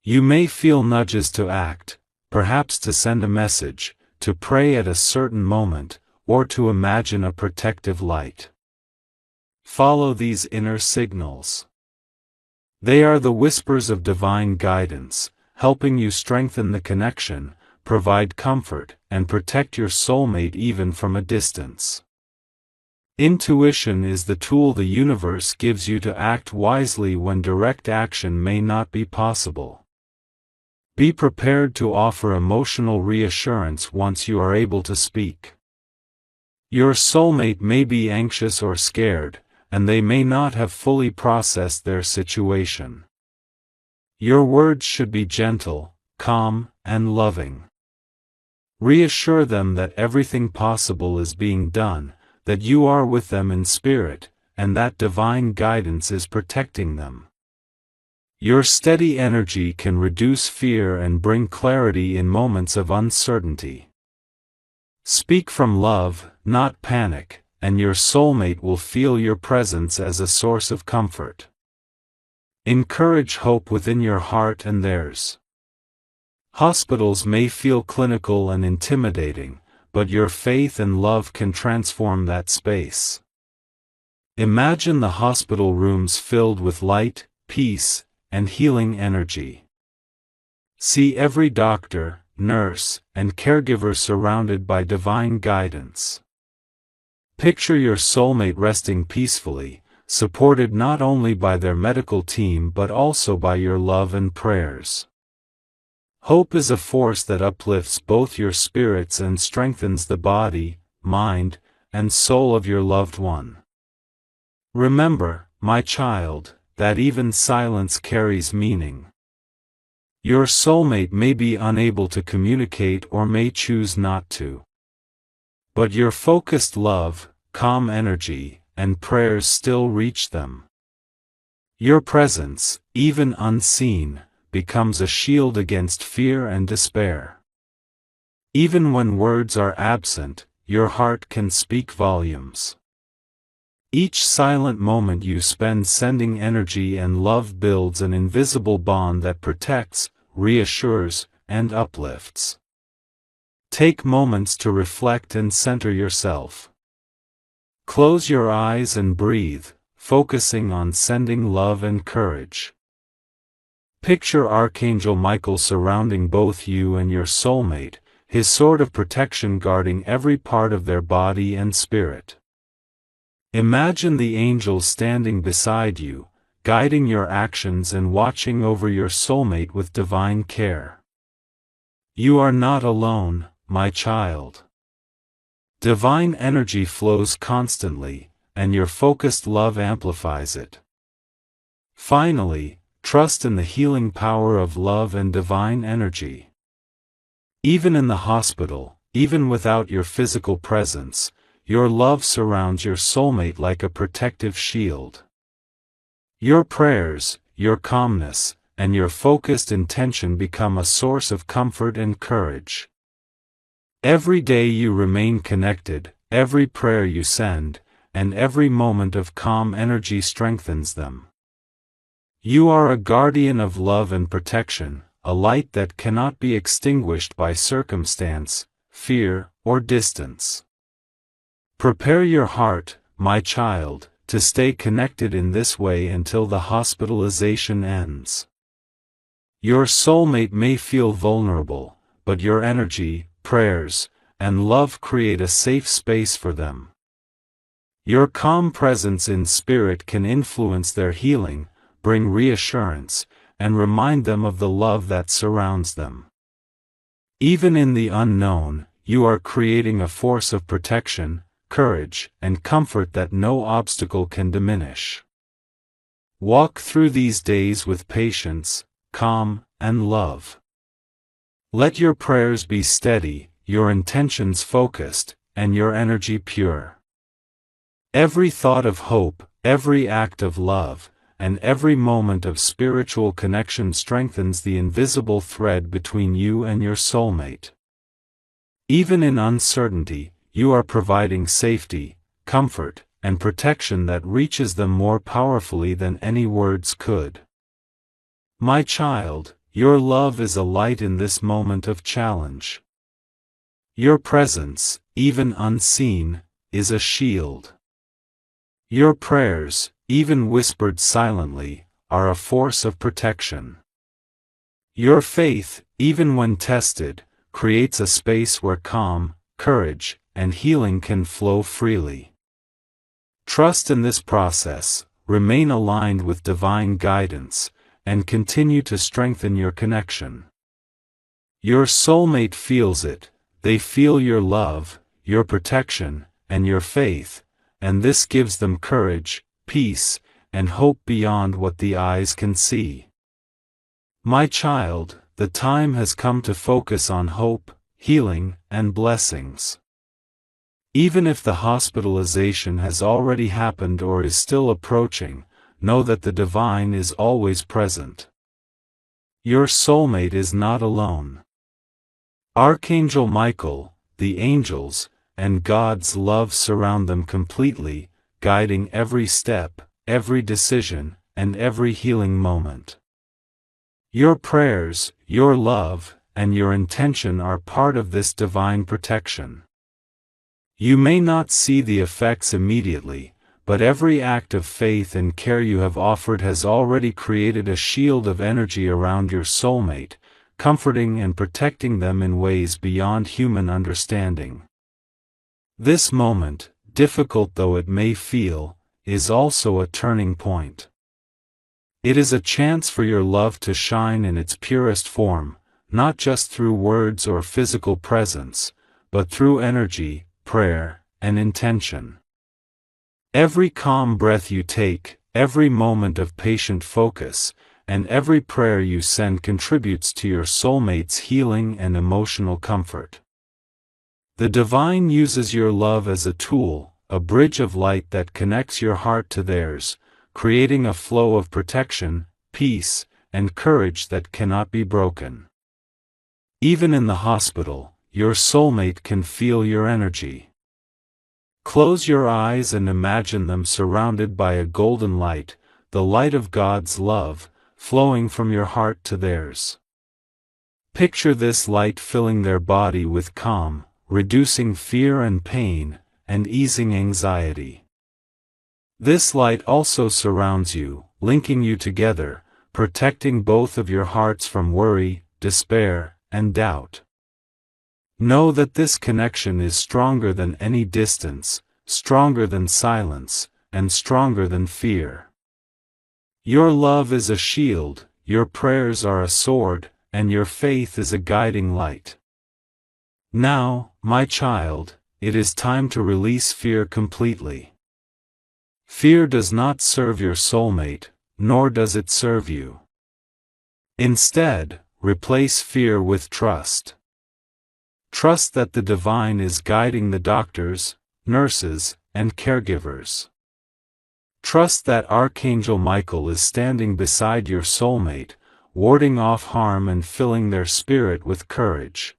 You may feel nudges to act, perhaps to send a message, to pray at a certain moment, or to imagine a protective light. Follow these inner signals. They are the whispers of divine guidance, helping you strengthen the connection, provide comfort, and protect your soulmate even from a distance. Intuition is the tool the universe gives you to act wisely when direct action may not be possible. Be prepared to offer emotional reassurance once you are able to speak. Your soulmate may be anxious or scared, and they may not have fully processed their situation. Your words should be gentle, calm, and loving. Reassure them that everything possible is being done, that you are with them in spirit, and that divine guidance is protecting them. Your steady energy can reduce fear and bring clarity in moments of uncertainty. Speak from love, not panic, and your soulmate will feel your presence as a source of comfort. Encourage hope within your heart and theirs. Hospitals may feel clinical and intimidating, but your faith and love can transform that space. Imagine the hospital rooms filled with light, peace, and healing energy. See every doctor, nurse, and caregiver surrounded by divine guidance. Picture your soulmate resting peacefully, supported not only by their medical team but also by your love and prayers. Hope is a force that uplifts both your spirits and strengthens the body, mind, and soul of your loved one. Remember, my child, that even silence carries meaning. Your soulmate may be unable to communicate or may choose not to. But your focused love, calm energy, and prayers still reach them. Your presence, even unseen, becomes a shield against fear and despair. Even when words are absent, your heart can speak volumes. Each silent moment you spend sending energy and love builds an invisible bond that protects, reassures, and uplifts. Take moments to reflect and center yourself. Close your eyes and breathe, focusing on sending love and courage. Picture Archangel Michael surrounding both you and your soulmate, his sword of protection guarding every part of their body and spirit. Imagine the angels standing beside you, guiding your actions and watching over your soulmate with divine care. You are not alone, my child. Divine energy flows constantly, and your focused love amplifies it. Finally, trust in the healing power of love and divine energy. Even in the hospital, even without your physical presence, your love surrounds your soulmate like a protective shield. Your prayers, your calmness, and your focused intention become a source of comfort and courage. Every day you remain connected, every prayer you send, and every moment of calm energy strengthens them. You are a guardian of love and protection, a light that cannot be extinguished by circumstance, fear, or distance. Prepare your heart, my child, to stay connected in this way until the hospitalization ends. Your soulmate may feel vulnerable, but your energy, prayers, and love create a safe space for them. Your calm presence in spirit can influence their healing, bring reassurance, and remind them of the love that surrounds them. Even in the unknown, you are creating a force of protection, courage, and comfort that no obstacle can diminish. Walk through these days with patience, calm, and love. Let your prayers be steady, your intentions focused, and your energy pure. Every thought of hope, every act of love, and every moment of spiritual connection strengthens the invisible thread between you and your soulmate. Even in uncertainty, you are providing safety, comfort, and protection that reaches them more powerfully than any words could. My child, your love is a light in this moment of challenge. Your presence, even unseen, is a shield. Your prayers, even whispered silently, are a force of protection. Your faith, even when tested, creates a space where calm, courage, and healing can flow freely. Trust in this process, remain aligned with divine guidance, and continue to strengthen your connection. Your soulmate feels it, they feel your love, your protection, and your faith, and this gives them courage, peace, and hope beyond what the eyes can see. My child, the time has come to focus on hope, healing, and blessings. Even if the hospitalization has already happened or is still approaching, know that the divine is always present. Your soulmate is not alone. Archangel Michael, the angels, and God's love surround them completely, guiding every step, every decision, and every healing moment. Your prayers, your love, and your intention are part of this divine protection. You may not see the effects immediately, but every act of faith and care you have offered has already created a shield of energy around your soulmate, comforting and protecting them in ways beyond human understanding. This moment, difficult though it may feel, is also a turning point. It is a chance for your love to shine in its purest form, not just through words or physical presence, but through energy, prayer, and intention. Every calm breath you take, every moment of patient focus, and every prayer you send contributes to your soulmate's healing and emotional comfort. The divine uses your love as a tool, a bridge of light that connects your heart to theirs, creating a flow of protection, peace, and courage that cannot be broken. Even in the hospital, your soulmate can feel your energy. Close your eyes and imagine them surrounded by a golden light, the light of God's love, flowing from your heart to theirs. Picture this light filling their body with calm, reducing fear and pain, and easing anxiety. This light also surrounds you, linking you together, protecting both of your hearts from worry, despair, and doubt. Know that this connection is stronger than any distance, stronger than silence, and stronger than fear. Your love is a shield, your prayers are a sword, and your faith is a guiding light. Now, my child, it is time to release fear completely. Fear does not serve your soulmate, nor does it serve you. Instead, replace fear with trust. Trust that the divine is guiding the doctors, nurses, and caregivers. Trust that Archangel Michael is standing beside your soulmate, warding off harm and filling their spirit with courage.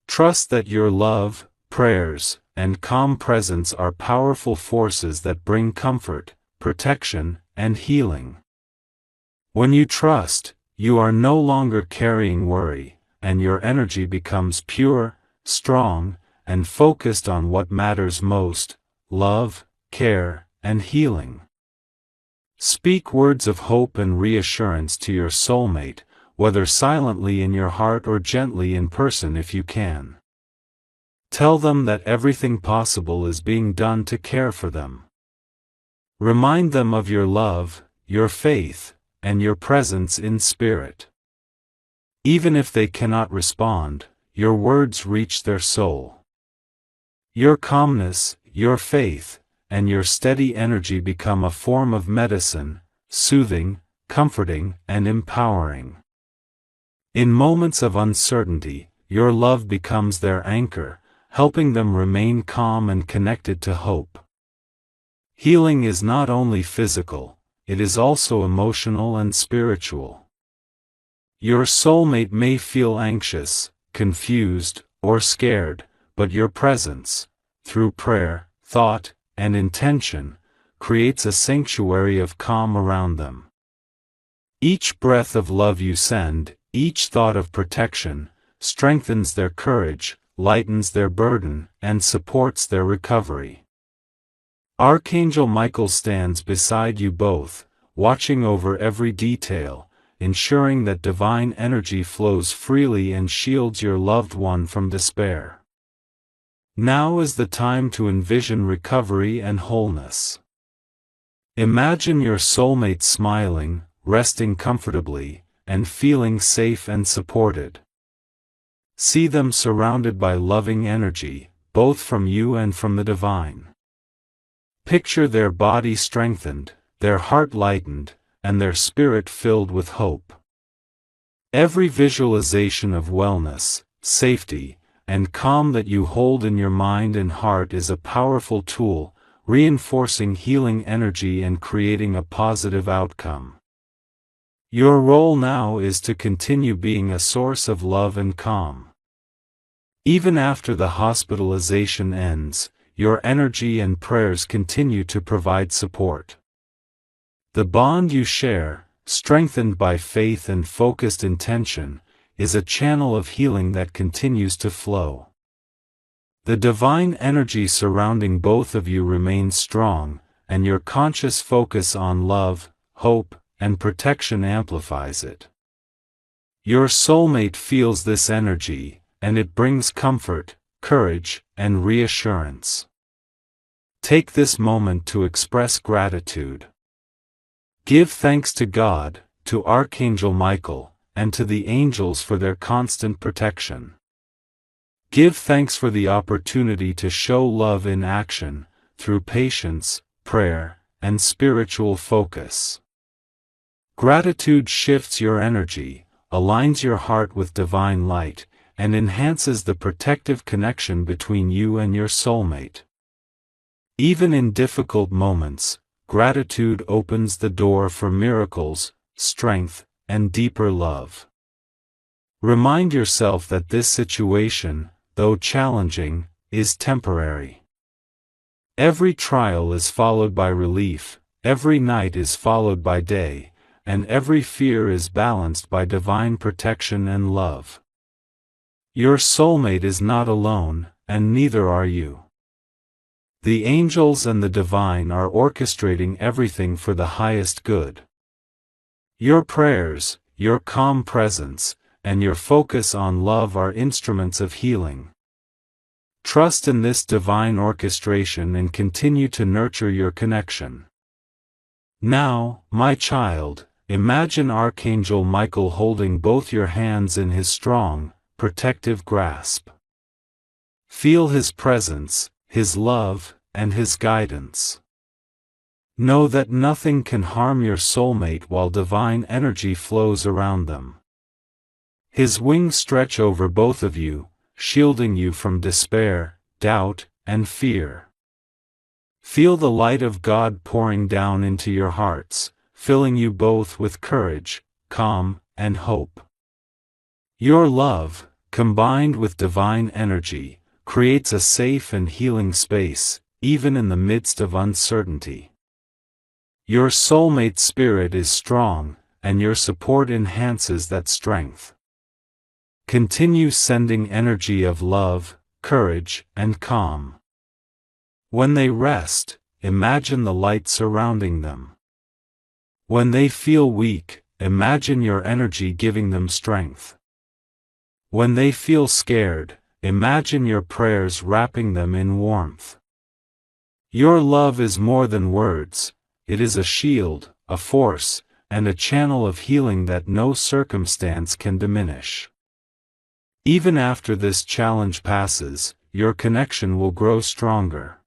Trust that your love, prayers, and calm presence are powerful forces that bring comfort, protection, and healing. When you trust, you are no longer carrying worry, and your energy becomes pure, strong, and focused on what matters most: love, care, and healing. Speak words of hope and reassurance to your soulmate, whether silently in your heart or gently in person if you can. Tell them that everything possible is being done to care for them. Remind them of your love, your faith, and your presence in spirit. Even if they cannot respond, your words reach their soul. Your calmness, your faith, and your steady energy become a form of medicine, soothing, comforting, and empowering. In moments of uncertainty, your love becomes their anchor, helping them remain calm and connected to hope. Healing is not only physical, it is also emotional and spiritual. Your soulmate may feel anxious, confused, or scared, but your presence, through prayer, thought, and intention, creates a sanctuary of calm around them. Each breath of love you send, each thought of protection, strengthens their courage, lightens their burden, and supports their recovery. Archangel Michael stands beside you both, watching over every detail, ensuring that divine energy flows freely and shields your loved one from despair. Now is the time to envision recovery and wholeness. Imagine your soulmate smiling, resting comfortably, and feeling safe and supported. See them surrounded by loving energy, both from you and from the divine. Picture their body strengthened, their heart lightened, and their spirit filled with hope. Every visualization of wellness, safety, and calm that you hold in your mind and heart is a powerful tool, reinforcing healing energy and creating a positive outcome. Your role now is to continue being a source of love and calm. Even after the hospitalization ends, your energy and prayers continue to provide support. The bond you share, strengthened by faith and focused intention, is a channel of healing that continues to flow. The divine energy surrounding both of you remains strong, and your conscious focus on love, hope, and protection amplifies it. Your soulmate feels this energy, and it brings comfort, courage, and reassurance. Take this moment to express gratitude. Give thanks to God, to Archangel Michael, and to the angels for their constant protection. Give thanks for the opportunity to show love in action, through patience, prayer, and spiritual focus. Gratitude shifts your energy, aligns your heart with divine light, and enhances the protective connection between you and your soulmate. Even in difficult moments, gratitude opens the door for miracles, strength, and deeper love. Remind yourself that this situation, though challenging, is temporary. Every trial is followed by relief, every night is followed by day, and every fear is balanced by divine protection and love. Your soulmate is not alone, and neither are you. The angels and the divine are orchestrating everything for the highest good. Your prayers, your calm presence, and your focus on love are instruments of healing. Trust in this divine orchestration and continue to nurture your connection. Now, my child, imagine Archangel Michael holding both your hands in his strong, protective grasp. Feel his presence, his love, and his guidance. Know that nothing can harm your soulmate while divine energy flows around them. His wings stretch over both of you, shielding you from despair, doubt, and fear. Feel the light of God pouring down into your hearts, filling you both with courage, calm, and hope. Your love, combined with divine energy, creates a safe and healing space, even in the midst of uncertainty. Your soulmate spirit is strong, and your support enhances that strength. Continue sending energy of love, courage, and calm. When they rest, imagine the light surrounding them. When they feel weak, imagine your energy giving them strength. When they feel scared, imagine your prayers wrapping them in warmth. Your love is more than words, it is a shield, a force, and a channel of healing that no circumstance can diminish. Even after this challenge passes, your connection will grow stronger.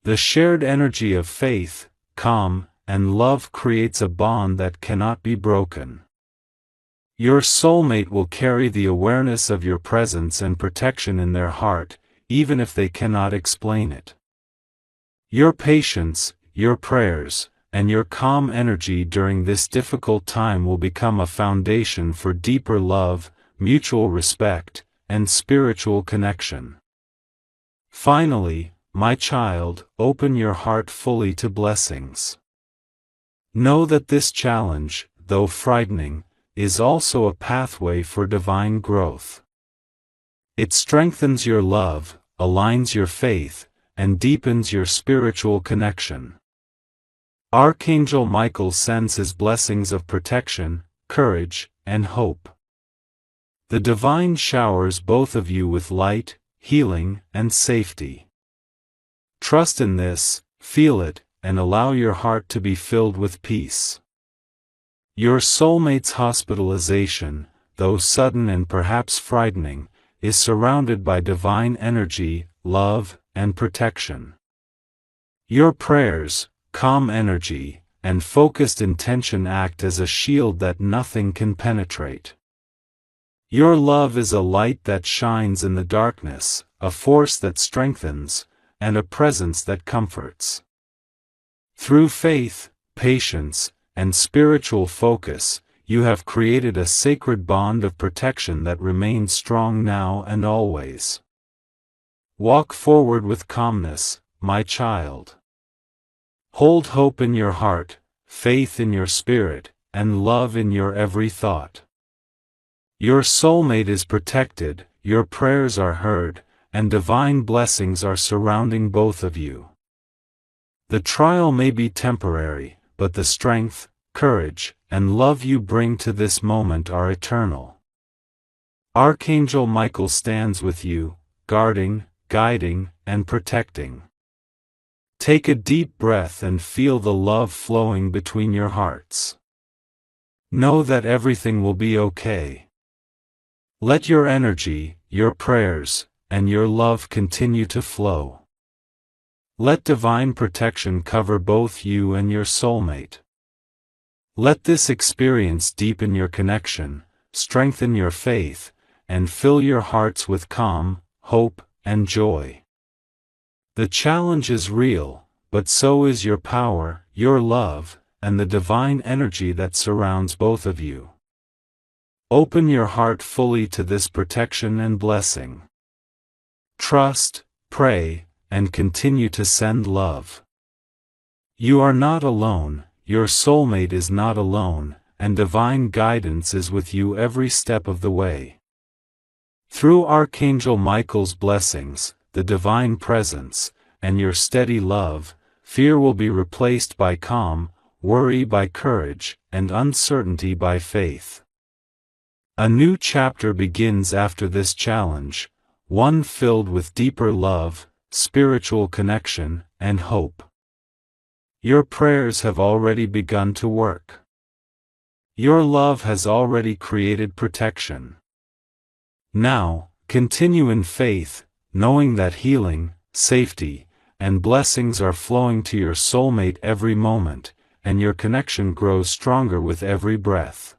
The shared energy of faith, calm, and love creates a bond that cannot be broken. Your soulmate will carry the awareness of your presence and protection in their heart, even if they cannot explain it. Your patience, your prayers, and your calm energy during this difficult time will become a foundation for deeper love, mutual respect, and spiritual connection. Finally, my child, open your heart fully to blessings. Know that this challenge, though frightening, is also a pathway for divine growth. It strengthens your love, aligns your faith, and deepens your spiritual connection. Archangel Michael sends his blessings of protection, courage, and hope. The divine showers both of you with light, healing, and safety. Trust in this, feel it, and allow your heart to be filled with peace. Your soulmate's hospitalization, though sudden and perhaps frightening, is surrounded by divine energy, love, and protection. Your prayers, calm energy, and focused intention act as a shield that nothing can penetrate. Your love is a light that shines in the darkness, a force that strengthens, and a presence that comforts. Through faith, patience, and spiritual focus, you have created a sacred bond of protection that remains strong now and always. Walk forward with calmness, my child. Hold hope in your heart, faith in your spirit, and love in your every thought. Your soulmate is protected, your prayers are heard, and divine blessings are surrounding both of you. The trial may be temporary, but the strength, courage, and love you bring to this moment are eternal. Archangel Michael stands with you, guarding, guiding, and protecting. Take a deep breath and feel the love flowing between your hearts. Know that everything will be okay. Let your energy, your prayers, and your love continue to flow. Let divine protection cover both you and your soulmate. Let this experience deepen your connection, strengthen your faith, and fill your hearts with calm, hope, and joy. The challenge is real, but so is your power, your love, and the divine energy that surrounds both of you. Open your heart fully to this protection and blessing. Trust, pray, and continue to send love. You are not alone, your soulmate is not alone, and divine guidance is with you every step of the way. Through Archangel Michael's blessings, the divine presence, and your steady love, fear will be replaced by calm, worry by courage, and uncertainty by faith. A new chapter begins after this challenge, one filled with deeper love, spiritual connection, and hope. Your prayers have already begun to work. Your love has already created protection. Now, continue in faith, knowing that healing, safety, and blessings are flowing to your soulmate every moment, and your connection grows stronger with every breath.